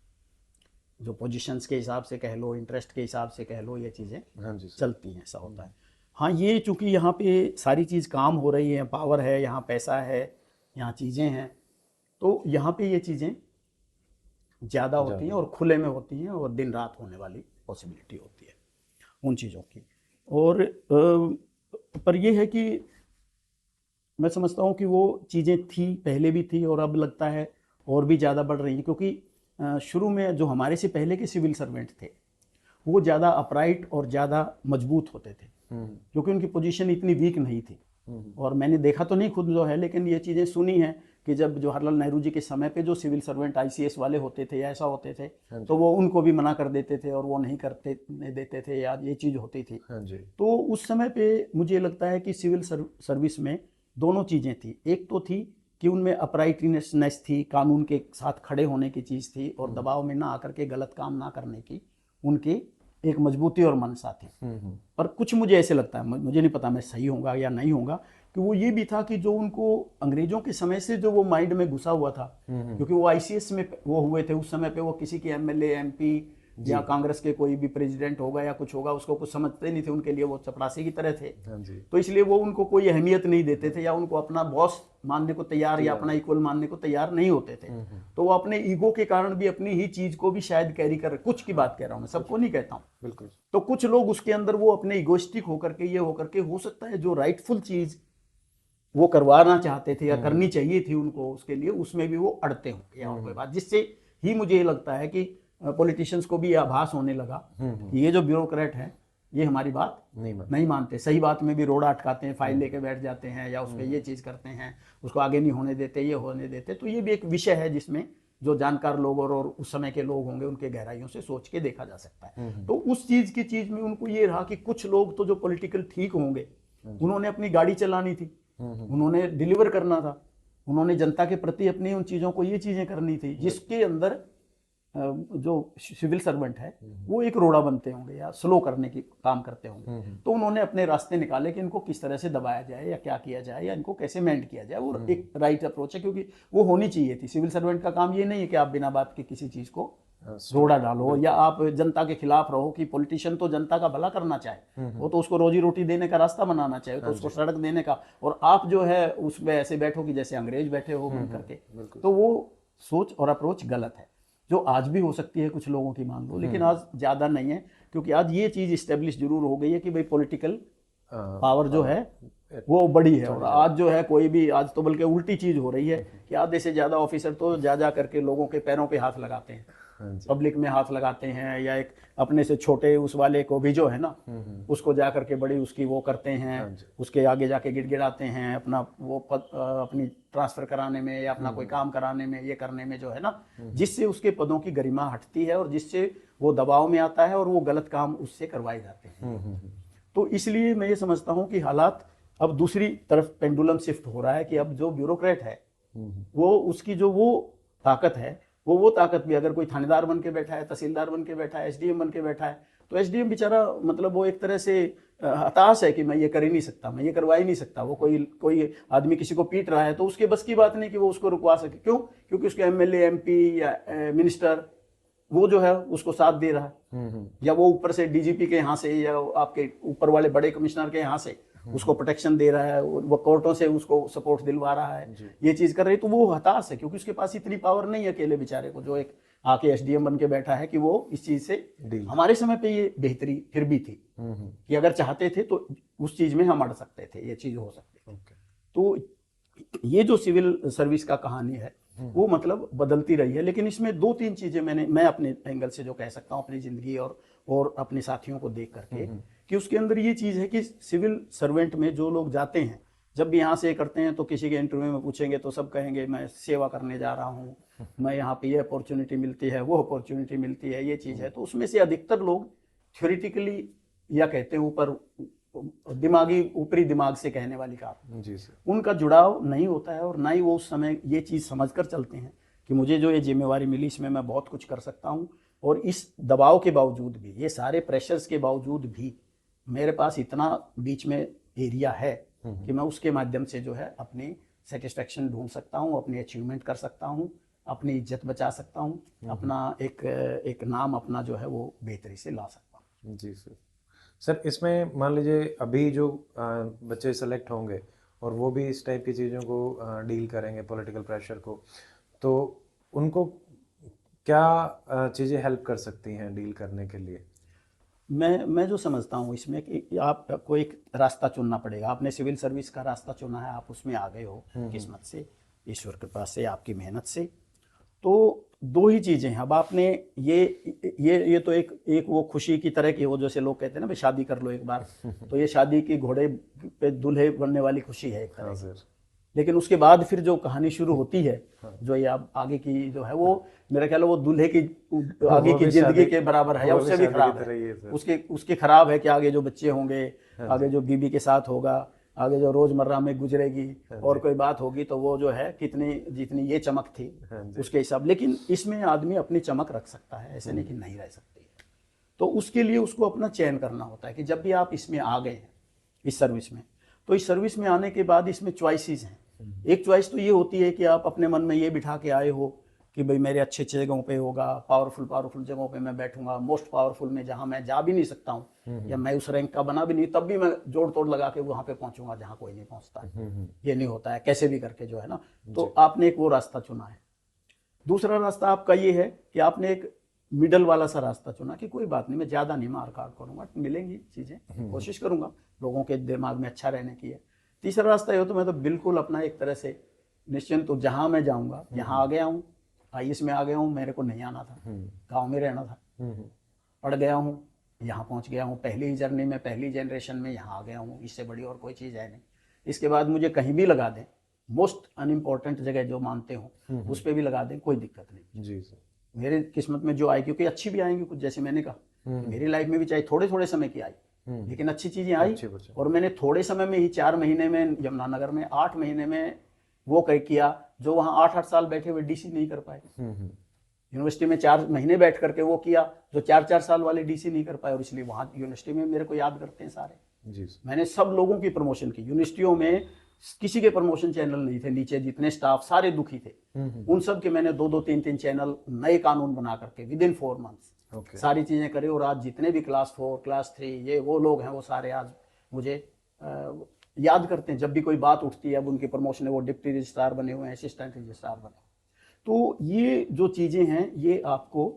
[SPEAKER 1] जो पोजीशंस के हिसाब से कह लो, इंटरेस्ट के हिसाब से कह लो, ये चीज़ें
[SPEAKER 2] हाँ जी सर।
[SPEAKER 1] चलती हैं, ऐसा होता है। हाँ, ये चूँकि यहाँ पे सारी चीज़ काम हो रही है, पावर है, यहाँ पैसा है, यहाँ चीज़ें हैं, तो यहाँ पे ये चीज़ें ज़्यादा होती हैं और खुले में होती हैं और दिन रात होने वाली पॉसिबिलिटी होती है उन चीज़ों की। और पर ये है कि मैं समझता हूँ कि वो चीज़ें थी, पहले भी थी और अब लगता है और भी ज़्यादा बढ़ रही हैं, क्योंकि शुरू में जो हमारे से पहले के सिविल सर्वेंट थे वो ज़्यादा अपराइट और ज़्यादा मजबूत होते थे, क्योंकि उनकी पोजीशन इतनी वीक नहीं थी। और मैंने देखा तो नहीं खुद जो है, लेकिन ये चीज़ें सुनी हैं कि जब जवाहरलाल नेहरू जी के समय पे जो सिविल सर्वेंट आईसीएस वाले होते थे या ऐसा होते थे, तो वो उनको भी मना कर देते थे और वो नहीं करते देते थे, या ये चीज़ होती थी। तो उस समय पे मुझे लगता है कि सिविल सर्विस में दोनों चीज़ें थी। एक तो थी कि उनमें अपराइटनेस थी, कानून के साथ खड़े होने की चीज़ थी और दबाव में ना आकर के गलत काम ना करने की उनकी एक मजबूती और मनसा थी। पर कुछ मुझे ऐसे लगता है, मुझे नहीं पता मैं सही होगा या नहीं होगा, कि वो ये भी था कि जो उनको अंग्रेजों के समय से जो वो माइंड में घुसा हुआ था, क्योंकि वो आईसीएस में वो हुए थे उस समय पे, वो किसी के एमएलए एमपी या कांग्रेस के कोई भी प्रेसिडेंट होगा या कुछ होगा उसको कुछ समझते नहीं थे, उनके लिए वो चपरासी की तरह थे। तो इसलिए वो उनको कोई अहमियत नहीं देते थे या उनको अपना बॉस मानने को तैयार या अपना इक्वल मानने को तैयार नहीं होते थे। तो वो अपने ईगो के कारण भी अपनी ही चीज को भी शायद कैरी कर, कुछ की बात कह रहा हूँ मैं, सबको नहीं कहता हूँ,
[SPEAKER 2] बिल्कुल।
[SPEAKER 1] तो कुछ लोग उसके अंदर वो अपने इगोइस्टिक होकर के, ये होकर के, हो सकता है जो राइटफुल चीज वो करवाना चाहते थे या करनी चाहिए थी उनको, उसके लिए उसमें भी वो अड़ते होंगे या कोई बात, जिससे ही मुझे ये लगता है कि पॉलिटिशियंस को भी ये आभास होने लगा कि ये जो ब्यूरोक्रेट है ये हमारी बात नहीं मानते, सही बात में भी रोड़ा अटकाते हैं, फाइल लेके बैठ जाते हैं या उस पर ये चीज़ करते हैं, उसको आगे नहीं होने देते, ये होने देते। तो ये भी एक विषय है जिसमें जो जानकार लोग और उस समय के लोग होंगे उनके गहराइयों से सोच के देखा जा सकता है। तो उस चीज़ में उनको ये रहा कि कुछ लोग तो जो पॉलिटिकल ठीक होंगे, उन्होंने अपनी गाड़ी चलानी थी, उन्होंने डिलीवर करना था, उन्होंने जनता के प्रति अपनी उन चीज़ों को ये चीज़ें करनी थी, जिसके अंदर जो सिविल सर्वेंट है वो एक रोड़ा बनते होंगे या स्लो करने की काम करते होंगे। तो उन्होंने अपने रास्ते निकाले कि इनको किस तरह से दबाया जाए या क्या किया जाए या इनको कैसे मेंट किया जाए, और एक राइट अप्रोच है, क्योंकि वो होनी चाहिए थी। सिविल सर्वेंट का काम ये नहीं है कि आप बिना बात के किसी चीज़ को रोड़ा डालो या आप जनता के खिलाफ रहो, कि पॉलिटिशियन तो जनता का भला करना चाहे, वो तो उसको रोजी रोटी देने का रास्ता बनाना चाहे, तो उसको सड़क देने का, और आप जो है उसमें ऐसे बैठो कि जैसे अंग्रेज बैठे हो घूम करके, तो वो सोच और अप्रोच गलत है, जो आज भी हो सकती है कुछ लोगों की, मान लो, लेकिन आज ज़्यादा नहीं है, क्योंकि आज ये चीज़ इस्टेब्लिश जरूर हो गई है कि भाई पॉलिटिकल पावर जो है वो बड़ी है। और आज जो है कोई भी, आज तो बल्कि उल्टी चीज़ हो रही है कि आधे से ज़्यादा ऑफिसर तो जा करके लोगों के पैरों पे हाथ लगाते हैं, पब्लिक में हाथ लगाते हैं, या एक अपने से छोटे उस वाले को भी जो है ना उसको जा करके बड़ी उसकी वो करते हैं, उसके आगे जाके गिड़गिड़ाते हैं अपना वो अपनी ट्रांसफर कराने में या अपना कोई काम कराने में, ये करने में जो है ना, जिससे उसके पदों की गरिमा हटती है और जिससे वो दबाव में आता है और वो गलत काम उससे करवाए जाते हैं। तो इसलिए मैं ये समझता हूँ कि हालात अब दूसरी तरफ पेंडुलम शिफ्ट हो रहा है, कि अब जो ब्यूरोक्रेट है वो उसकी जो वो ताकत है, वो ताकत भी, अगर कोई थानेदार बन के बैठा है, तहसीलदार बन के बैठा है, एसडीएम बन के बैठा है, तो एसडीएम बेचारा मतलब वो एक तरह से हताश है कि मैं ये कर ही नहीं सकता, मैं ये करवा ही नहीं सकता। वो कोई आदमी किसी को पीट रहा है तो उसके बस की बात नहीं कि वो उसको रुकवा सके। क्यों? क्योंकि उसके एमएलए एमपी या मिनिस्टर वो जो है उसको साथ दे रहा है, या वो ऊपर से डीजीपी के यहाँ से या आपके ऊपर वाले बड़े कमिश्नर के यहाँ से उसको प्रोटेक्शन दे रहा है, वो कोर्टों से उसको सपोर्ट दिलवा रहा है, ये चीज कर रही है। तो वो हताश है, क्योंकि उसके पास इतनी पावर नहीं है अकेले बेचारे को, जो एक आके एसडीएम बन के बैठा है, कि वो इस चीज से हमारे समय पे ये बेहतरी फिर भी थी कि अगर चाहते थे तो उस चीज में हम अड़ सकते थे, ये चीज हो सकती थी। तो ये जो सिविल सर्विस का कहानी है वो मतलब बदलती रही है। लेकिन इसमें दो तीन चीज़ें मैं अपने एंगल से जो कह सकता हूँ अपनी ज़िंदगी और अपने साथियों को देख करके, कि उसके अंदर ये चीज़ है कि सिविल सर्वेंट में जो लोग जाते हैं, जब भी यहाँ से करते हैं तो किसी के इंटरव्यू में पूछेंगे तो सब कहेंगे मैं सेवा करने जा रहा हूँ, मैं यहाँ पे ये अपॉर्चुनिटी मिलती है, वो अपॉर्चुनिटी मिलती है, ये चीज़ है। तो उसमें से अधिकतर लोग थ्योरेटिकली या कहते हैं ऊपर दिमागी ऊपरी दिमाग से कहने वाली बात,
[SPEAKER 2] जी सर,
[SPEAKER 1] उनका जुड़ाव नहीं होता है और ना ही वो उस समय ये चीज़ समझकर चलते हैं कि मुझे जो ये जिम्मेवारी मिली इसमें मैं बहुत कुछ कर सकता हूँ। और इस दबाव के बावजूद भी, ये सारे प्रेशर्स के बावजूद भी मेरे पास इतना बीच में एरिया है कि मैं उसके माध्यम से जो है अपनी सेटिस्फेक्शन ढूंढ सकता हूँ, अपनी अचीवमेंट कर सकता हूँ, अपनी इज्जत बचा सकता हूँ, अपना एक नाम अपना जो है वो बेहतरी से ला सकता हूँ।
[SPEAKER 2] जी सर। सर इसमें मान लीजिए अभी जो बच्चे सेलेक्ट होंगे और वो भी इस टाइप की चीज़ों को डील करेंगे, पॉलिटिकल प्रेशर को, तो उनको क्या चीज़ें हेल्प कर सकती हैं डील करने के लिए?
[SPEAKER 1] मैं जो समझता हूँ इसमें कि आपको एक रास्ता चुनना पड़ेगा। आपने सिविल सर्विस का रास्ता चुना है, आप उसमें आ गए हो किस्मत से, ईश्वर कृपा से, आपकी मेहनत से। तो दो ही चीज़ें हैं। अब आपने ये तो एक वो खुशी की तरह की, वो जैसे लोग कहते हैं ना भाई शादी कर लो एक बार, तो ये शादी की घोड़े पे दूल्हे बनने वाली खुशी है एक तरह
[SPEAKER 2] हाँ
[SPEAKER 1] की।
[SPEAKER 2] सर।
[SPEAKER 1] लेकिन उसके बाद फिर जो कहानी शुरू होती है, जो ये अब आगे की जो है, वो मेरा ख्याल है वो दूल्हे की आगे
[SPEAKER 2] वो
[SPEAKER 1] की
[SPEAKER 2] भी
[SPEAKER 1] जिंदगी
[SPEAKER 2] शादी,
[SPEAKER 1] के बराबर है या
[SPEAKER 2] वो भी
[SPEAKER 1] उससे भी
[SPEAKER 2] शादी की
[SPEAKER 1] खराब
[SPEAKER 2] तरह ही
[SPEAKER 1] है।
[SPEAKER 2] है सर।
[SPEAKER 1] उसके खराब है कि आगे जो बच्चे होंगे,
[SPEAKER 2] हाँ
[SPEAKER 1] आगे
[SPEAKER 2] जी,
[SPEAKER 1] जो बीबी के साथ होगा, आगे जो रोजमर्रा में गुजरेगी
[SPEAKER 2] हाँ
[SPEAKER 1] और
[SPEAKER 2] जी,
[SPEAKER 1] कोई बात होगी, तो वो जो है कितनी जितनी ये चमक थी
[SPEAKER 2] हाँ जी।
[SPEAKER 1] उसके हिसाब। लेकिन इसमें आदमी अपनी चमक रख सकता है, ऐसे नहीं कि नहीं रह सकती है। तो उसके लिए उसको अपना चयन करना होता है कि जब भी आप इसमें आ गए हैं इस सर्विस में, तो इस सर्विस में आने के बाद इसमें चॉइसेस हैं। एक चॉइस तो ये होती है कि आप अपने मन में ये बिठा के आए हो कि भाई मेरे अच्छे अच्छे जगहों पे होगा, पावरफुल जगहों पे मैं बैठूंगा, मोस्ट पावरफुल में जहां मैं जा भी नहीं सकता हूँ या मैं उस रैंक का बना भी नहीं, तब भी मैं जोड़ तोड़ लगा के वहां पे पहुंचूंगा जहां कोई नहीं पहुंचता है। ये नहीं होता है, कैसे भी करके जो है ना। तो आपने एक वो रास्ता चुना है। दूसरा रास्ता आपका ये है कि आपने एक मिडल वाला सा रास्ता चुना कि कोई बात नहीं, मैं ज़्यादा नहीं मार काट करूँगा, मिलेंगी चीज़ें, कोशिश करूँगा लोगों के दिमाग में अच्छा रहने की है। तीसरा रास्ता ये हो तो मैं तो बिल्कुल अपना एक तरह से निश्चिंत, तो जहाँ मैं जाऊँगा, यहाँ आ गया हूँ, आईएएस में आ गया हूँ, मेरे को नहीं आना था, गाँव में रहना था, पढ़ गया हूँ, यहाँ पहुँच गया हूँ, पहली ही जर्नी में, पहली जनरेशन में यहाँ आ गया हूँ, इससे बड़ी और कोई चीज़ है नहीं। इसके बाद मुझे कहीं भी लगा दें, मोस्ट अनइम्पॉर्टेंट जगह जो मानते हो उस पर भी लगा दें, कोई दिक्कत नहीं।
[SPEAKER 2] जी सर।
[SPEAKER 1] मेरे किस्मत में जो आई, क्योंकि अच्छी भी आएंगी कुछ, जैसे मैंने कहा कि मेरी लाइफ में भी चाहे थोड़े थोड़े समय की आई, लेकिन अच्छी चीज़ें आई।
[SPEAKER 2] अच्छी बच्चे।
[SPEAKER 1] और मैंने थोड़े समय में ही 4 महीने में यमुनानगर में, 8 महीने में वो किया जो वहाँ 8-8 साल बैठे हुए डीसी नहीं कर पाए। यूनिवर्सिटी में 4 महीने बैठ करके वो किया जो 4-4 साल वाले डीसी नहीं कर पाए, और इसलिए वहाँ यूनिवर्सिटी में मेरे को याद करते हैं सारे।
[SPEAKER 2] जी सर।
[SPEAKER 1] मैंने सब लोगों की प्रमोशन की यूनिवर्सिटियों में, किसी के प्रमोशन चैनल नहीं थे, नीचे जितने स्टाफ सारे दुखी थे, उन सब के मैंने 2-2 3-3 चैनल नए कानून बना करके विदिन 4 मंथ्स सारी चीज़ें करी। और आज जितने भी क्लास 4 क्लास 3 ये वो लोग हैं, वो सारे आज मुझे याद करते हैं। जब भी कोई बात उठती है, अब उनकी प्रमोशन है, वो डिप्टी रजिस्ट्रार बने हुए हैं, असिस्टेंट रजिस्ट्रार बने। तो ये जो चीज़ें हैं ये आपको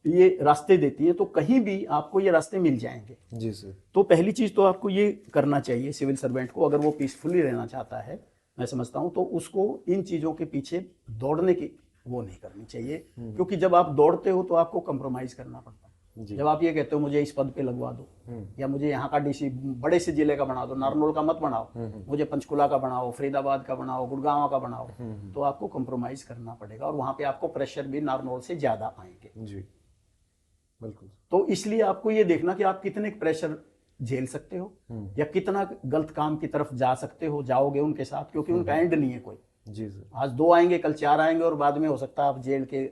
[SPEAKER 1] ये रास्ते देती हैं, तो कहीं भी आपको ये रास्ते मिल जाएंगे।
[SPEAKER 2] जी सर।
[SPEAKER 1] तो पहली चीज़ तो आपको ये करना चाहिए सिविल सर्वेंट को, अगर वो पीसफुली रहना चाहता है, मैं समझता हूँ, तो उसको इन चीज़ों के पीछे दौड़ने की वो नहीं करनी चाहिए। क्योंकि जब आप दौड़ते हो तो आपको कंप्रोमाइज़ करना पड़ता है। जब आप ये कहते हो मुझे इस पद पे लगवा दो, या मुझे यहाँ का डीसी बड़े से जिले का बना दो, नारनौल का मत बनाओ, मुझे पंचकुला का बनाओ, फरीदाबाद का बनाओ, गुड़गांव का बनाओ, तो आपको कंप्रोमाइज़ करना पड़ेगा। और वहाँ पे आपको प्रेशर भी नारनौल से ज़्यादा आएंगे।
[SPEAKER 2] जी बिल्कुल।
[SPEAKER 1] तो इसलिए आपको ये देखना कि आप कितने प्रेशर झेल सकते हो, या कितना गलत काम की तरफ जा सकते हो, जाओगे उनके साथ, क्योंकि उनका एंड नहीं है कोई।
[SPEAKER 2] जी सर।
[SPEAKER 1] आज 2 आएंगे, कल 4 आएंगे, और बाद में हो सकता है आप जेल के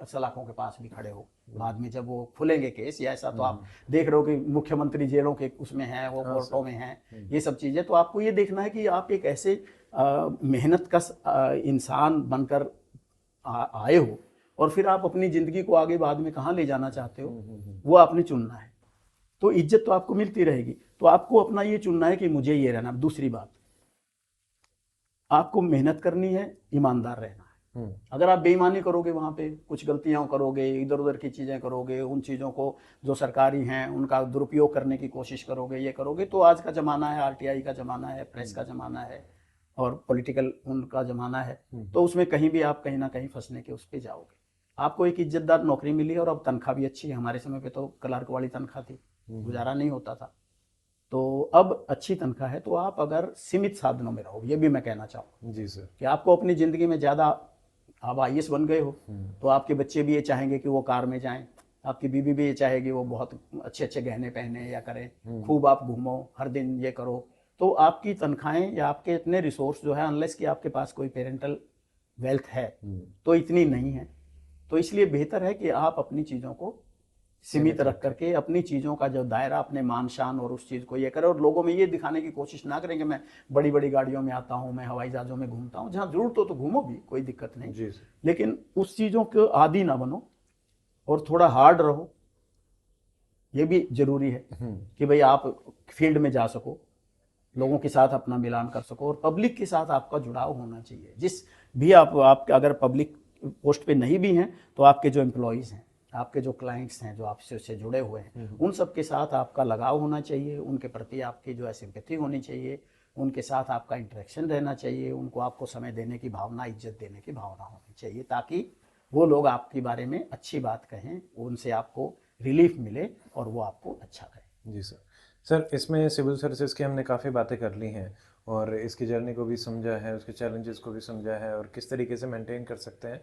[SPEAKER 1] सलाखों के पास भी खड़े हो बाद में, जब वो खुलेंगे केस या ऐसा। तो आप देख रहे हो कि मुख्यमंत्री जेलों के उसमें हैं, वो कोर्टों में हैं, ये सब चीज़ें। तो आपको ये देखना है कि आप एक ऐसे मेहनत का इंसान बनकर आए हो, और फिर आप अपनी ज़िंदगी को आगे बाद में कहाँ ले जाना चाहते हो, वो आपने चुनना है। तो इज्जत तो आपको मिलती रहेगी, तो आपको अपना ये चुनना है कि मुझे ये रहना। दूसरी बात, आपको मेहनत करनी है, ईमानदार रहना है। अगर आप बेईमानी करोगे, वहाँ पे कुछ गलतियाँ करोगे, इधर उधर की चीज़ें करोगे, उन चीज़ों को जो सरकारी हैं उनका दुरुपयोग करने की कोशिश करोगे, ये करोगे, तो आज का ज़माना है, आरटीआई का ज़माना है, प्रेस का ज़माना है, और पॉलिटिकल उनका ज़माना है, तो उसमें कहीं भी आप कहीं ना कहीं फंसने के उस पर जाओगे। आपको एक इज्जतदार नौकरी मिली और अब तनख्वाह भी अच्छी है। हमारे समय पे तो क्लर्क वाली तनख्वाह थी, गुजारा नहीं होता था। तो अब अच्छी तनख्वाह है, तो आप अगर सीमित साधनों में रहो, ये भी मैं कहना चाहूँगा
[SPEAKER 2] जी सर।
[SPEAKER 1] कि आपको अपनी ज़िंदगी में ज़्यादा, आप आईएएस बन गए हो तो आपके बच्चे भी ये चाहेंगे कि वो कार में जाएं, आपकी बीवी भी ये चाहेगी वो बहुत अच्छे अच्छे गहने पहने या करें, खूब आप घूमो, हर दिन ये करो। तो आपकी तनख्वाहें या आपके इतने रिसोर्स जो है, अनलेस कि आपके पास कोई पेरेंटल वेल्थ है, तो इतनी नहीं है। तो इसलिए बेहतर है कि आप अपनी चीज़ों को सीमित रख करके अपनी चीज़ों का जो दायरा, अपने मान शान और उस चीज़ को ये करें, और लोगों में ये दिखाने की कोशिश ना करें कि मैं बड़ी बड़ी गाड़ियों में आता हूँ, मैं हवाई जहाज़ों में घूमता हूँ। जहाँ जरूरत हो तो घूमो भी, कोई दिक्कत नहीं,
[SPEAKER 2] जी सर।
[SPEAKER 1] लेकिन उस चीज़ों के आदी ना बनो और थोड़ा हार्ड रहो। ये भी जरूरी है कि भाई आप फील्ड में जा सको, लोगों के साथ अपना मिलान कर सको, और पब्लिक के साथ आपका जुड़ाव होना चाहिए। जिस भी आप अगर पब्लिक पोस्ट पे नहीं भी हैं तो आपके जो एम्प्लॉयज़ हैं, आपके जो क्लाइंट्स हैं, जो आपसे उससे जुड़े हुए हैं, उन सब के साथ आपका लगाव होना चाहिए, उनके प्रति आपकी जो है सिंपैथी होनी चाहिए, उनके साथ आपका इंटरेक्शन रहना चाहिए, उनको आपको समय देने की भावना, इज्जत देने की भावना होनी चाहिए, ताकि वो लोग आपके बारे में अच्छी बात कहें, उनसे आपको रिलीफ मिले और वो आपको अच्छा कहें।
[SPEAKER 2] जी सर। सर, इसमें सिविल सर्विसेज की हमने काफ़ी बातें कर ली हैं और इसकी जर्नी को भी समझा है, उसके चैलेंजेस को भी समझा है और किस तरीके से मेंटेन कर सकते हैं।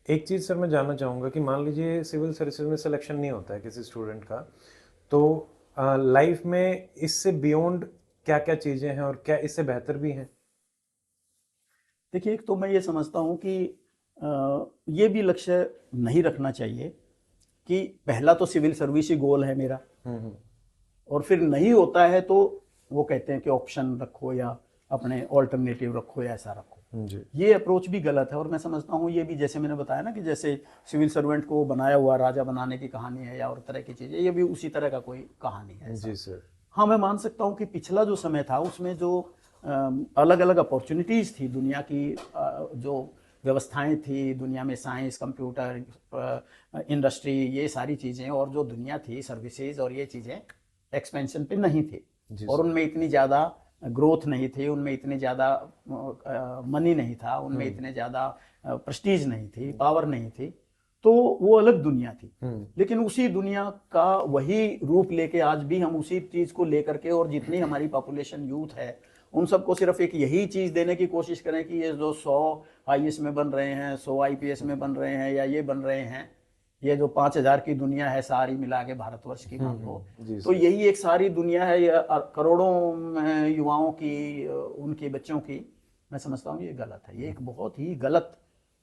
[SPEAKER 2] एक चीज़ सर मैं जानना चाहूँगा कि मान लीजिए सिविल सर्विसेज में सिलेक्शन नहीं होता है किसी स्टूडेंट का, तो लाइफ में इससे बियॉन्ड क्या-क्या चीज़ें हैं और क्या इससे बेहतर भी हैं?
[SPEAKER 1] देखिए, एक तो मैं ये समझता हूँ कि ये भी लक्ष्य नहीं रखना चाहिए कि पहला तो सिविल सर्विस ही गोल है मेरा, और फिर नहीं होता है तो वो कहते हैं कि ऑप्शन रखो या अपने ऑल्टरनेटिव रखो या ऐसा रखो।
[SPEAKER 2] जी।
[SPEAKER 1] ये अप्रोच भी गलत है, और मैं समझता हूँ ये भी, जैसे मैंने बताया ना कि जैसे सिविल सर्वेंट को बनाया हुआ राजा बनाने की कहानी है या और तरह की चीज़ें, ये भी उसी तरह का कोई कहानी है ऐसा।
[SPEAKER 2] जी सर।
[SPEAKER 1] हाँ, मैं मान सकता हूँ कि पिछला जो समय था उसमें जो अलग अलग अपॉर्चुनिटीज़ थी, दुनिया की जो व्यवस्थाएं थी दुनिया में, साइंस, कंप्यूटर, इंडस्ट्री, ये सारी चीज़ें, और जो दुनिया थी सर्विसेज और ये चीज़ें एक्सपेंशन पे नहीं थी, और उनमें इतनी ज़्यादा ग्रोथ नहीं थी, उनमें इतने ज़्यादा मनी नहीं था, उनमें इतने ज़्यादा प्रेस्टीज नहीं थी, पावर नहीं थी, तो वो अलग दुनिया थी। लेकिन उसी दुनिया का वही रूप लेके आज भी हम उसी चीज़ को लेकर के, और जितनी हमारी पॉपुलेशन यूथ है उन सबको सिर्फ एक यही चीज़ देने की कोशिश करें कि ये जो 100 आईएएस में बन रहे हैं, 100 आईपीएस में बन रहे हैं, या ये बन रहे हैं, ये जो 5000 की दुनिया है सारी मिला के भारतवर्ष की, मान लो, तो यही एक सारी दुनिया है, ये करोड़ों युवाओं की, उनके बच्चों की। मैं समझता हूँ ये गलत है, ये एक बहुत ही गलत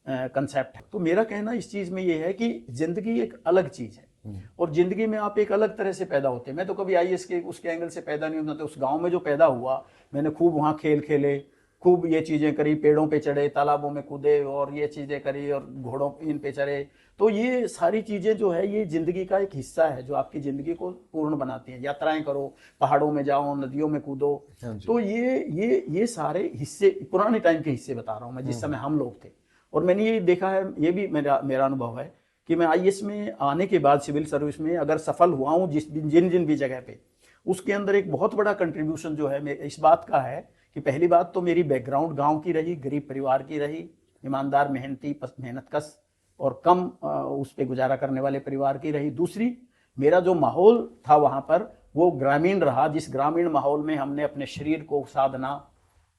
[SPEAKER 1] कंसेप्ट है। तो मेरा कहना इस चीज़ में ये है कि जिंदगी एक अलग चीज़ है, और जिंदगी में आप एक अलग तरह से पैदा होते हैं। मैं तो कभी आईएएस के उसके एंगल से पैदा नहीं होता, तो उस गांव में जो पैदा हुआ, मैंने खूब वहाँ खेल खेले, खूब ये चीज़ें करी, पेड़ों पे चढ़े, तालाबों में कूदे और ये चीज़ें करी, और घोड़ों इन पे चढ़े। तो ये सारी चीज़ें जो है ये ज़िंदगी का एक हिस्सा है जो आपकी ज़िंदगी को पूर्ण बनाती हैं। यात्राएं करो, पहाड़ों में जाओ, नदियों में कूदो, तो ये सारे हिस्से पुराने टाइम के हिस्से बता रहा हूँ मैं, जिस समय हम लोग थे। और मैंने ये देखा है, ये भी मेरा अनुभव है कि मैं आईएएस में आने के बाद सिविल सर्विस में अगर सफल हुआ हूँ जिन जिन भी जगह पे, उसके अंदर एक बहुत बड़ा कंट्रीब्यूशन जो है इस बात का है कि पहली बात तो मेरी बैकग्राउंड गांव की रही, गरीब परिवार की रही, ईमानदार, मेहनतकश और कम उस पर गुजारा करने वाले परिवार की रही। दूसरी, मेरा जो माहौल था वहाँ पर वो ग्रामीण रहा, जिस ग्रामीण माहौल में हमने अपने शरीर को साधना,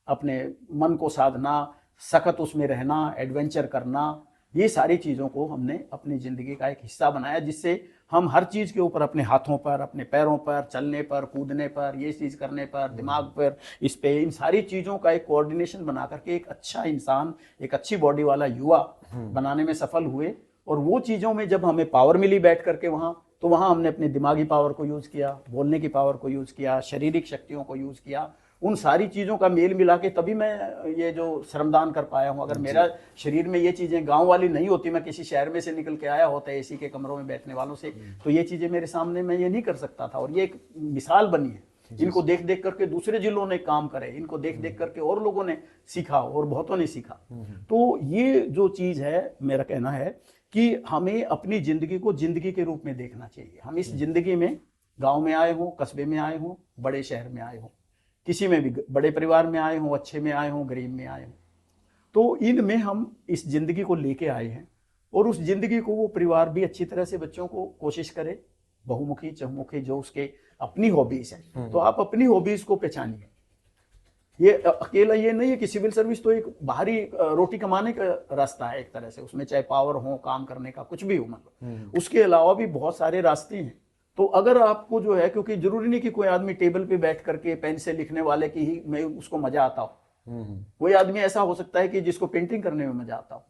[SPEAKER 1] अपने मन को साधना, सख्त उसमें रहना, एडवेंचर करना, ये सारी चीज़ों को हमने अपनी ज़िंदगी का एक हिस्सा बनाया, जिससे हम हर चीज़ के ऊपर, अपने हाथों पर, अपने पैरों पर, चलने पर, कूदने पर, ये चीज़ करने पर, दिमाग पर, इस पे, इन सारी चीज़ों का एक कोऑर्डिनेशन बना करके एक अच्छा इंसान, एक अच्छी बॉडी वाला युवा बनाने में सफल हुए। और वो चीज़ों में जब हमें पावर मिली बैठ करके वहाँ, तो वहाँ हमने अपनी दिमागी पावर को यूज़ किया, बोलने की पावर को यूज़ किया, शारीरिक शक्तियों को यूज़ किया, उन सारी चीज़ों का मेल मिला के तभी मैं ये जो श्रमदान कर पाया हूँ। अगर मेरा शरीर में ये चीज़ें गांव वाली नहीं होती, मैं किसी शहर में से निकल के आया होता एसी के कमरों में बैठने वालों से, तो ये चीज़ें मेरे सामने मैं ये नहीं कर सकता था। और ये एक मिसाल बनी है, इनको देख देख करके दूसरे जिलों ने काम करे, इनको देख देख करके और लोगों ने सीखा और बहुतों ने सीखा। तो ये जो चीज़ है, मेरा कहना है कि हमें अपनी ज़िंदगी को ज़िंदगी के रूप में देखना चाहिए। हम इस ज़िंदगी में गाँव में आए हों, कस्बे में आए हों, बड़े शहर में आए हों, किसी में भी, बड़े परिवार में आए हों, अच्छे में आए हों, गरीब में आए हों, तो इनमें हम इस जिंदगी को लेके आए हैं और उस जिंदगी को वो परिवार भी अच्छी तरह से बच्चों को कोशिश करे, बहुमुखी चहुमुखी जो उसके अपनी हॉबीज है, तो आप अपनी हॉबीज को पहचानिए। ये अकेला ये नहीं है कि सिविल सर्विस तो एक बाहरी रोटी कमाने का रास्ता है एक तरह से, उसमें चाहे पावर हो, काम करने का कुछ भी हो, मतलब उसके अलावा भी बहुत सारे रास्ते हैं। तो अगर आपको जो है, क्योंकि जरूरी नहीं कि कोई आदमी टेबल पे बैठ करके पेन से लिखने वाले की ही में उसको मजा आता हो, कोई आदमी ऐसा हो सकता है कि जिसको पेंटिंग करने में मजा आता हो,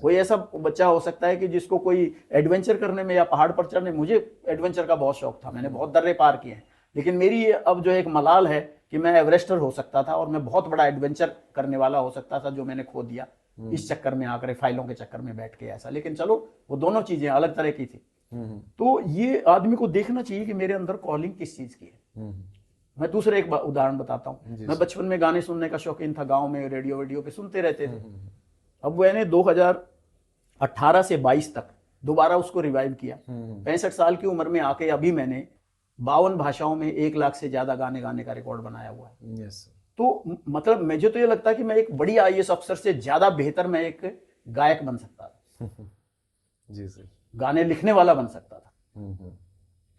[SPEAKER 1] कोई ऐसा बच्चा हो सकता है कि जिसको कोई एडवेंचर करने में या पहाड़ पर चढ़ने, मुझे एडवेंचर का बहुत शौक था, मैंने बहुत दर्रे पार किए हैं, लेकिन मेरी ये अब जो एक मलाल है कि मैं एवरेस्टर हो सकता था और मैं बहुत बड़ा एडवेंचर करने वाला हो सकता था, जो मैंने खो दिया इस चक्कर में आकर, फाइलों के चक्कर में बैठ के ऐसा। लेकिन चलो वो दोनों चीजें अलग तरह की थी। तो ये आदमी को देखना चाहिए कि मेरे अंदर कॉलिंग किस चीज की है। मैं दूसरा एक उदाहरण बताता हूँ। मैं बचपन में गाने सुनने का शौकीन था, गाँव में रेडियो वेडियो पे सुनते रहते थे। अब मैंने 2018 से 22 तक दोबारा उसको रिवाइव किया। 65 साल की उम्र में आके अभी मैंने 52 भाषाओं में 1 लाख से ज्यादा गाने गाने का रिकॉर्ड बनाया हुआ है। तो मतलब मुझे तो ये लगता है कि मैं एक बड़ी IAS अफसर से ज्यादा बेहतर मैं एक गायक बन सकता था।
[SPEAKER 2] जी सर।
[SPEAKER 1] गाने लिखने वाला बन सकता था।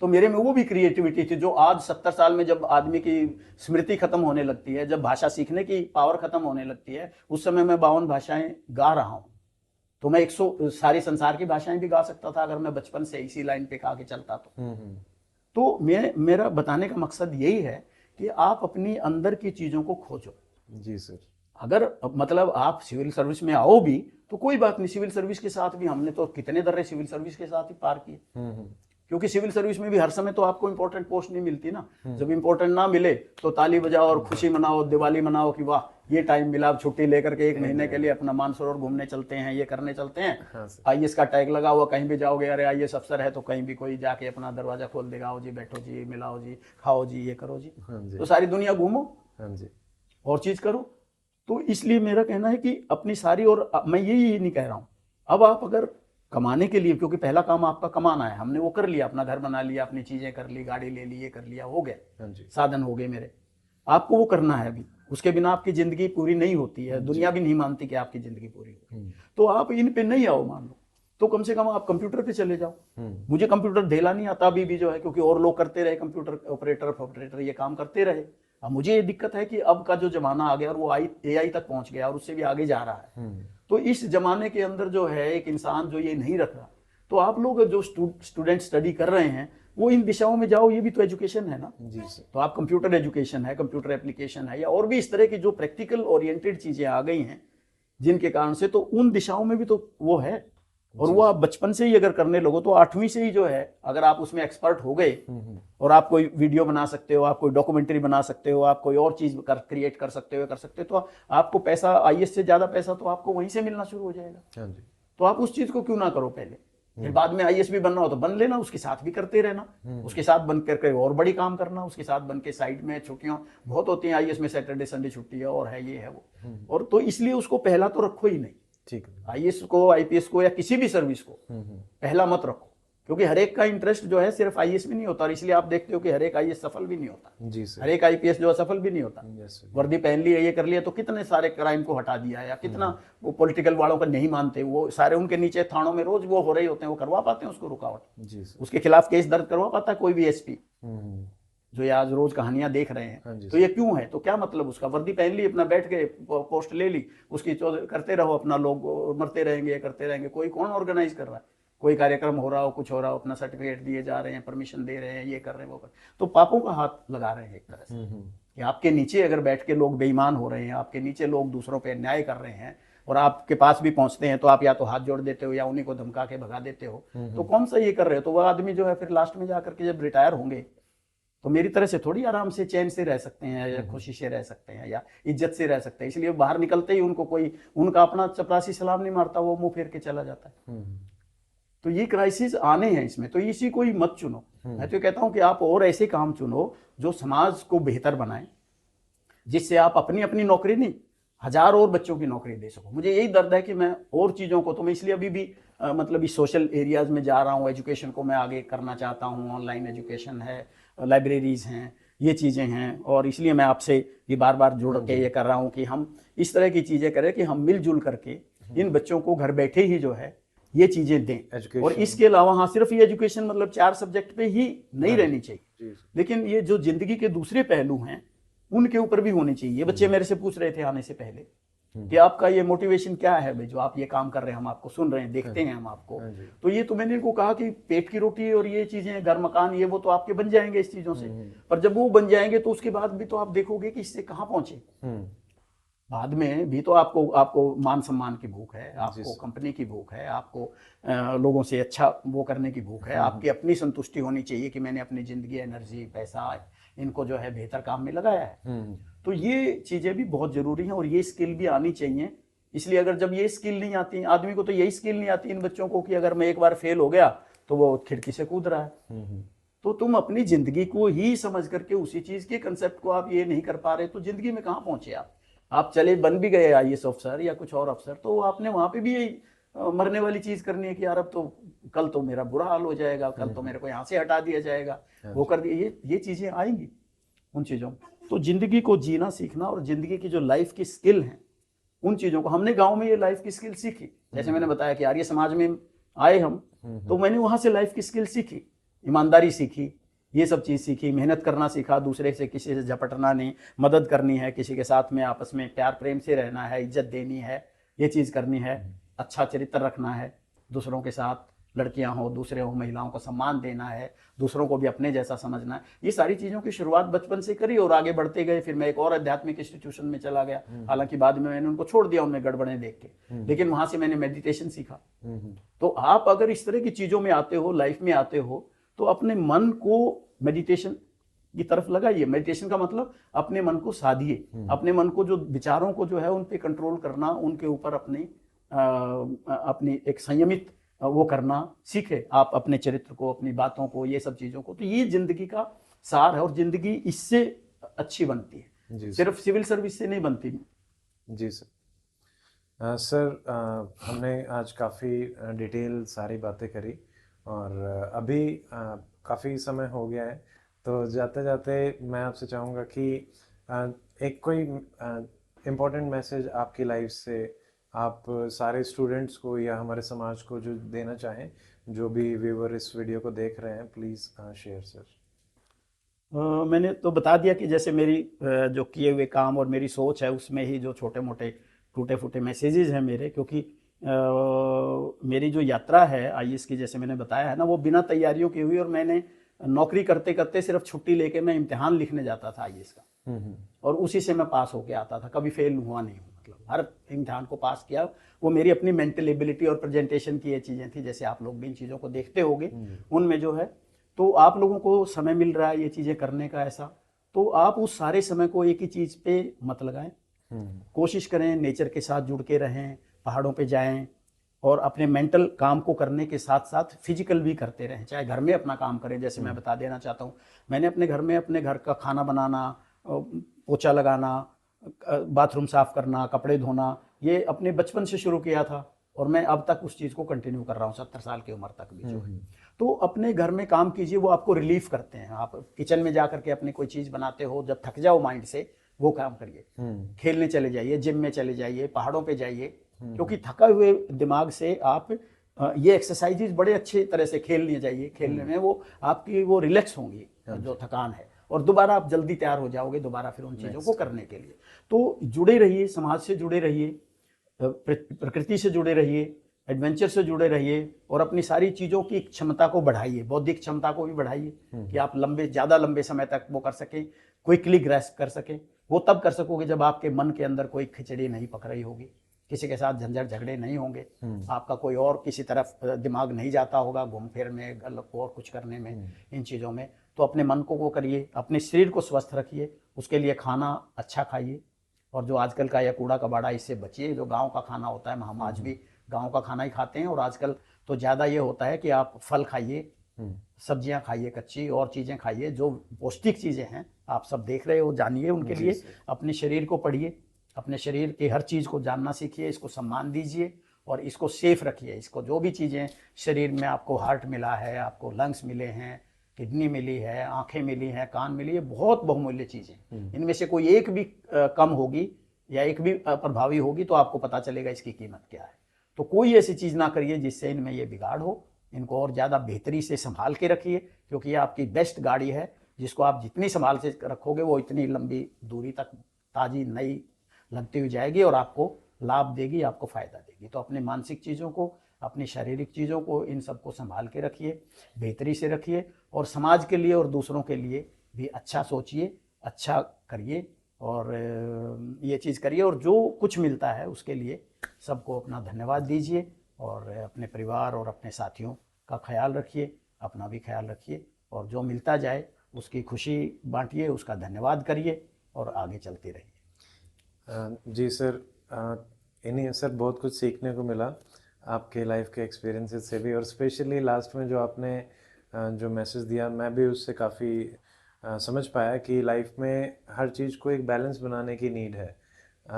[SPEAKER 1] तो मेरे में वो भी क्रिएटिविटी थी जो आज 70 साल में जब आदमी की स्मृति खत्म होने लगती है, जब भाषा सीखने की पावर खत्म होने लगती है, उस समय मैं 52 भाषाएं गा रहा हूं। तो मैं 100 सारी संसार की भाषाएं भी गा सकता था अगर मैं बचपन से इसी लाइन पे आगे चलता तो मेरा बताने का मकसद यही है कि आप अपनी अंदर की चीजों को खोजो।
[SPEAKER 2] जी सर।
[SPEAKER 1] अगर मतलब आप सिविल सर्विस में आओ भी तो कोई बात नहीं, सिविल सर्विस के साथ भी हमने तो कितने दर्रे सिविल सर्विस के साथ ही पार किए। क्योंकि सिविल सर्विस में भी हर समय तो आपको इंपॉर्टेंट पोस्ट नहीं मिलती ना। जब इंपॉर्टेंट ना मिले तो ताली बजाओ और खुशी मनाओ, दिवाली मनाओ कि वाह ये टाइम मिला, अब छुट्टी लेकर के 1 महीने के लिए अपना मानसरोवर घूमने चलते हैं, ये करने चलते हैं।
[SPEAKER 2] हाँ
[SPEAKER 1] IAS का टैग लगा हुआ, कहीं भी जाओगे अरे IAS अफसर है, तो कहीं भी कोई जाके अपना दरवाजा खोल देगा, आओ जी बैठो जी, मिलाओ जी, खाओ जी, ये करो जी। तो सारी दुनिया घूमो और चीज करो। तो इसलिए मेरा कहना है कि अपनी सारी, और मैं यही नहीं कह रहा हूँ, अब आप अगर कमाने के लिए, क्योंकि पहला काम आपका कमाना है, हमने वो कर लिया, अपना घर बना लिया, अपनी चीजें कर ली, गाड़ी ले ली, ये कर लिया, हो गया, साधन हो गए मेरे। आपको वो करना है अभी, उसके बिना आपकी जिंदगी पूरी नहीं होती है, दुनिया भी नहीं मानती कि आपकी जिंदगी पूरी होती। तो आप इन पे नहीं आओ, मान लो तो कम से कम आप कंप्यूटर पे चले जाओ। मुझे कंप्यूटर धेला नहीं आता अभी भी जो है, क्योंकि और लोग करते रहे, कंप्यूटर ऑपरेटर ये काम करते रहे। अब मुझे ये दिक्कत है कि अब का जो जमाना आ गया और वो AI तक पहुंच गया और उससे भी आगे जा रहा है। तो इस जमाने के अंदर जो है एक इंसान जो ये नहीं रख रहा, तो आप लोग जो स्टूडेंट स्टडी कर रहे हैं वो इन दिशाओं में जाओ, ये भी तो एजुकेशन है ना।
[SPEAKER 2] जी सर।
[SPEAKER 1] तो आप कंप्यूटर एजुकेशन है, कंप्यूटर एप्लीकेशन है, या और भी इस तरह की जो प्रैक्टिकल ओरिएंटेड चीजें आ गई हैं जिनके कारण से, तो उन दिशाओं में भी तो वो है। और वो आप बचपन से ही अगर करने लगो तो 8वीं से ही जो है, अगर आप उसमें एक्सपर्ट हो गए और आप कोई वीडियो बना सकते हो, आप कोई डॉक्यूमेंट्री बना सकते हो, आप कोई और चीज क्रिएट कर सकते हो, तो आपको पैसा, IAS से ज्यादा पैसा तो आपको वहीं से मिलना शुरू हो जाएगा। तो आप उस चीज को क्यों ना करो पहले, फिर बाद में IAS भी बनना हो तो बन लेना, उसके साथ भी करते रहना, उसके साथ बन करके और बड़ी काम करना, उसके साथ बन के साइड में छुट्टियां बहुत होती हैं IAS में, सैटरडे संडे छुट्टी है और है ये है वो, और तो इसलिए उसको पहला तो रखो ही नहीं। ठीक है, IAS को, IPS को या किसी भी सर्विस को पहला मत रखो, क्योंकि हर एक का इंटरेस्ट जो है सिर्फ IAS में नहीं होता, और इसलिए आप देखते हो कि हर एक IAS सफल भी नहीं होता। जी सर। हर एक IPS जो असफल भी नहीं होता। वर्दी पहन ली है, ये कर लिया, तो कितने सारे क्राइम को हटा दिया है, या कितना वो पॉलिटिकल वालों का नहीं मानते, वो सारे उनके नीचे थानों में रोज वो हो रहे होते हैं, वो करवा पाते हैं उसको रुकावट, उसके खिलाफ केस दर्ज करवा पाता है कोई भी SP, जो ये आज रोज कहानियां देख रहे हैं। तो ये क्यों है, तो क्या मतलब, उसका वर्दी पहन ली, अपना बैठ के पोस्ट ले ली, उसकी करते रहो, अपना लोग मरते रहेंगे, करते रहेंगे, कोई कौन ऑर्गेनाइज कर रहा है, कोई कार्यक्रम हो रहा हो, कुछ हो रहा हो, अपना सर्टिफिकेट दिए जा रहे हैं, परमिशन दे रहे हैं, ये कर रहे हैं, वो कर, तो पापों का हाथ लगा रहे हैं एक तरह से, कि आपके नीचे अगर बैठ के लोग बेईमान हो रहे हैं, आपके नीचे लोग दूसरों पे अन्याय कर रहे हैं, और आपके पास भी पहुंचते हैं तो आप या तो हाथ जोड़ देते हो या उन्हीं को धमका के भगा देते हो। तो कौन सा ये कर रहे हो, तो वह आदमी जो है फिर लास्ट में जाकर के जब रिटायर होंगे तो मेरी तरह से थोड़ी आराम से चैन से रह सकते हैं, या खुशी से रह सकते हैं, या इज्जत से रह सकते हैं। इसलिए बाहर निकलते ही उनको कोई उनका अपना चपरासी सलाम नहीं मारता, वो मुंह फेर के चला जाता है। तो ये क्राइसिस आने हैं इसमें, तो इसी को ही मत चुनो। मैं तो कहता हूं कि आप और ऐसे काम चुनो जो समाज को बेहतर बनाए, जिससे आप अपनी अपनी नौकरी नहीं, 1000 और बच्चों की नौकरी दे सको। मुझे यही दर्द है कि मैं और चीज़ों को, तो मैं इसलिए अभी भी मतलब इस सोशल एरियाज में जा रहा हूँ, एजुकेशन को मैं आगे करना चाहता हूँ, ऑनलाइन एजुकेशन है, लाइब्रेरीज हैं, ये चीज़ें हैं, और इसलिए मैं आपसे ये बार बार जुड़ के ये कर रहा हूँ कि हम इस तरह की चीज़ें करें कि हम मिलजुल करके इन बच्चों को घर बैठे ही जो है ये चीज़ें दें। और
[SPEAKER 2] एजुकेशन,
[SPEAKER 1] इसके अलावा हाँ, सिर्फ ये एजुकेशन मतलब 4 सब्जेक्ट पे ही नहीं रहनी चाहिए, लेकिन ये जो जिंदगी के दूसरे पहलू हैं उनके ऊपर भी होने चाहिए। ये बच्चे मेरे से पूछ रहे थे आने से पहले कि आपका ये मोटिवेशन क्या है भाई, जो आप ये काम कर रहे हैं, हम आपको सुन रहे हैं, देखते हैं हम आपको। तो ये तो मैंने इनको कहा कि पेट की रोटी और ये चीजें, घर मकान, ये वो तो आपके बन जाएंगे इस चीजों से, पर जब वो बन जाएंगे तो उसके बाद भी तो आप देखोगे कि इससे कहाँ पहुंचे। बाद में भी तो आपको आपको मान सम्मान की भूख है, आपको कंपनी की भूख है, आपको लोगों से अच्छा वो करने की भूख है, आपकी अपनी संतुष्टि होनी चाहिए कि मैंने अपनी जिंदगी, एनर्जी, पैसा इनको जो है बेहतर काम में लगाया है। तो ये चीजें भी बहुत जरूरी हैं और ये स्किल भी आनी चाहिए। इसलिए अगर जब ये स्किल नहीं आती, आदमी को तो यही स्किल नहीं आती इन बच्चों को कि अगर मैं एक बार फेल हो गया तो वो खिड़की से कूद रहा है। तो तुम अपनी जिंदगी को ही समझ करके उसी चीज के कंसेप्ट को आप ये नहीं कर पा रहे तो जिंदगी में कहाँ पहुंचे आप चले बन भी गए आईएएस अफसर या कुछ और अफसर, तो आपने वहां पे भी यही मरने वाली चीज करनी है कि यार अब तो कल तो मेरा बुरा हाल हो जाएगा, कल तो मेरे को यहाँ से हटा दिया जाएगा, वो कर दिया, ये चीजें आएंगी उन चीजों। तो जिंदगी को जीना सीखना और जिंदगी की जो लाइफ की स्किल हैं उन चीजों को, हमने गांव में ये लाइफ की स्किल सीखी। जैसे मैंने बताया कि आर्य समाज में आए हम, तो मैंने वहां से लाइफ की स्किल सीखी, ईमानदारी सीखी, ये सब चीज़ सीखी, मेहनत करना सीखा, दूसरे से किसी से झपटना नहीं, मदद करनी है, किसी के साथ में आपस में प्यार प्रेम से रहना है, इज्जत देनी है, ये चीज़ करनी है, अच्छा चरित्र रखना है दूसरों के साथ, लड़कियां हो, दूसरे हो, महिलाओं को सम्मान देना है, दूसरों को भी अपने जैसा समझना है। ये सारी चीज़ों की शुरुआत बचपन से करी और आगे बढ़ते गए। फिर मैं एक और आध्यात्मिक इंस्टीट्यूशन में चला गया, हालांकि बाद में मैंने उनको छोड़ दिया उनमें गड़बड़ें देख के, लेकिन वहां से मैंने मेडिटेशन सीखा। तो आप अगर इस तरह की चीज़ों में आते हो, लाइफ में आते हो, तो अपने मन को मेडिटेशन की तरफ लगाइए। मेडिटेशन का मतलब अपने मन को साधिए, अपने मन को, जो विचारों को जो है उन पे कंट्रोल करना, उनके ऊपर अपनी एक संयमित वो करना सीखे आप, अपने चरित्र को, अपनी बातों को, ये सब चीज़ों को। तो ये जिंदगी का सार है और जिंदगी इससे अच्छी बनती है, सिर्फ सिविल सर्विस से नहीं बनती।
[SPEAKER 2] जी सर। सर हमने आज काफ़ी डिटेल सारी बातें करी और अभी काफ़ी समय हो गया है, तो जाते जाते मैं आपसे चाहूँगा कि एक कोई इम्पोर्टेंट मैसेज आपकी लाइफ से आप सारे स्टूडेंट्स को या हमारे समाज को जो देना चाहें, जो भी व्यूअर इस वीडियो को देख रहे हैं, प्लीज़ शेयर सर।
[SPEAKER 1] मैंने तो बता दिया कि जैसे मेरी जो किए हुए काम और मेरी सोच है उसमें ही जो छोटे मोटे टूटे फूटे मैसेजेस हैं मेरे, क्योंकि मेरी जो यात्रा है आईएएस की, जैसे मैंने बताया है ना, वो बिना तैयारियों की हुई। और मैंने नौकरी करते करते सिर्फ छुट्टी लेके मैं इम्तिहान लिखने जाता था आईएएस का, और उसी से मैं पास होके आता था, कभी फेल हुआ नहीं हूँ, मतलब हर इम्तिहान को पास किया। वो मेरी अपनी मेंटल एबिलिटी और प्रेजेंटेशन की ये चीज़ें थी, जैसे आप लोग भी इन चीज़ों को देखते होंगे उनमें जो है। तो आप लोगों को समय मिल रहा है ये चीज़ें करने का ऐसा, तो आप उस सारे समय को एक ही चीज़ पे मत लगाएं, कोशिश करें नेचर के साथ जुड़ के रहें, पहाड़ों पे जाएं और अपने मेंटल काम को करने के साथ साथ फिजिकल भी करते रहें, चाहे घर में अपना काम करें। जैसे मैं बता देना चाहता हूँ, मैंने अपने घर में अपने घर का खाना बनाना, पोछा लगाना, बाथरूम साफ करना, कपड़े धोना, ये अपने बचपन से शुरू किया था और मैं अब तक उस चीज़ को कंटिन्यू कर रहा हूँ 70 साल की उम्र तक भी जो है। तो अपने घर में काम कीजिए, वो आपको रिलीफ करते हैं। आप किचन में जा करके अपनी कोई चीज़ बनाते हो, जब थक जाओ माइंड से, वो काम करिए, खेलने चले जाइए, जिम में चले जाइए, पहाड़ों पे जाइए, क्योंकि थका हुए दिमाग से आप ये एक्सरसाइजेज बड़े अच्छे तरह से खेलने जाइए, खेलने में वो आपकी वो रिलैक्स होंगी जो थकान है, और दोबारा आप जल्दी तैयार हो जाओगे दोबारा फिर उन चीज़ों को करने के लिए। तो जुड़े रहिए, समाज से जुड़े रहिए, प्रकृति से जुड़े रहिए, एडवेंचर से जुड़े रहिए और अपनी सारी चीज़ों की क्षमता को बढ़ाइए, बौद्धिक क्षमता को भी बढ़ाइए कि आप ज़्यादा लंबे समय तक वो कर सकें, क्विकली ग्रैस्प कर सकें। वो तब कर सकोगे जब आपके मन के अंदर कोई खिचड़ी नहीं पक रही होगी, किसी के साथ झंझट झगड़े नहीं होंगे, आपका कोई और किसी तरफ दिमाग नहीं जाता होगा घूम फिर में, गलत और कुछ करने में, इन चीज़ों में। तो अपने मन को वो करिए, अपने शरीर को स्वस्थ रखिए, उसके लिए खाना अच्छा खाइए, और जो आजकल का यह कूड़ा कबाड़ा, इससे बचिए। जो गांव का खाना होता है, हम आज भी गांव का खाना ही खाते हैं, और आजकल तो ज़्यादा ये होता है कि आप फल खाइए, सब्जियां खाइए कच्ची, और चीज़ें खाइए जो पौष्टिक चीज़ें हैं, आप सब देख रहे हो, जानिए उनके लिए। अपने शरीर को पढ़िए, अपने शरीर की हर चीज़ को जानना सीखिए, इसको सम्मान दीजिए और इसको सेफ रखिए। इसको जो भी चीज़ें शरीर में, आपको हार्ट मिला है, आपको लंग्स मिले हैं, किडनी मिली है, आंखें मिली हैं, कान मिली है, बहुत बहुमूल्य चीज़ें। इनमें से कोई एक भी कम होगी या एक भी प्रभावी होगी तो आपको पता चलेगा इसकी कीमत क्या है। तो कोई ऐसी चीज़ ना करिए जिससे इनमें ये बिगाड़ हो। इनको और ज़्यादा बेहतरी से संभाल के रखिए, क्योंकि ये आपकी बेस्ट गाड़ी है, जिसको आप जितनी संभाल से रखोगे वो इतनी लंबी दूरी तक ताज़ी नई लगती हुई जाएगी और आपको लाभ देगी, आपको फ़ायदा देगी। तो अपने मानसिक चीज़ों को, अपनी शारीरिक चीज़ों को, इन सबको संभाल के रखिए, बेहतरी से रखिए, और समाज के लिए और दूसरों के लिए भी अच्छा सोचिए, अच्छा करिए, और ये चीज़ करिए। और जो कुछ मिलता है उसके लिए सबको अपना धन्यवाद दीजिए, और अपने परिवार और अपने साथियों का ख्याल रखिए, अपना भी ख्याल रखिए, और जो मिलता जाए उसकी खुशी बांटिए, उसका धन्यवाद करिए और आगे चलते रहिए।
[SPEAKER 2] जी सर, इन्हीं सर बहुत कुछ सीखने को मिला आपके लाइफ के एक्सपीरियंसेस से भी, और स्पेशली लास्ट में जो आपने जो मैसेज दिया, मैं भी उससे काफ़ी समझ पाया कि लाइफ में हर चीज़ को एक बैलेंस बनाने की नीड है,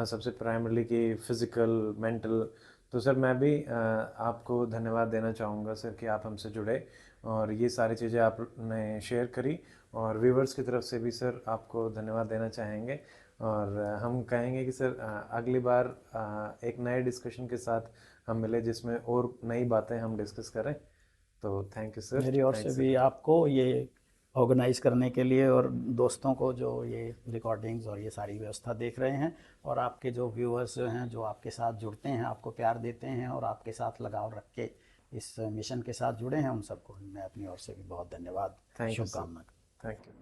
[SPEAKER 2] सबसे प्राइमरली कि फिज़िकल, मेंटल। तो सर मैं भी आपको धन्यवाद देना चाहूँगा सर कि आप हमसे जुड़े और ये सारी चीज़ें आपने शेयर करी, और व्यूवर्स की तरफ से भी सर आपको धन्यवाद देना चाहेंगे। और हम कहेंगे कि सर अगली बार एक नए डिस्कशन के साथ हम मिले जिसमें और नई बातें हम डिस्कस करें। तो थैंक यू सर।
[SPEAKER 1] मेरी ओर से
[SPEAKER 2] थैंक्स
[SPEAKER 1] भी
[SPEAKER 2] सर।
[SPEAKER 1] आपको ये ऑर्गेनाइज करने के लिए, और दोस्तों को जो ये रिकॉर्डिंग्स और ये सारी व्यवस्था देख रहे हैं, और आपके जो व्यूअर्स हैं जो आपके साथ जुड़ते हैं, आपको प्यार देते हैं और आपके साथ लगाव रख के इस मिशन के साथ जुड़े हैं, उन सबको मैं अपनी ओर से भी बहुत धन्यवाद,
[SPEAKER 2] थैंक यू सर।
[SPEAKER 1] शुभकामना।
[SPEAKER 2] Thank you.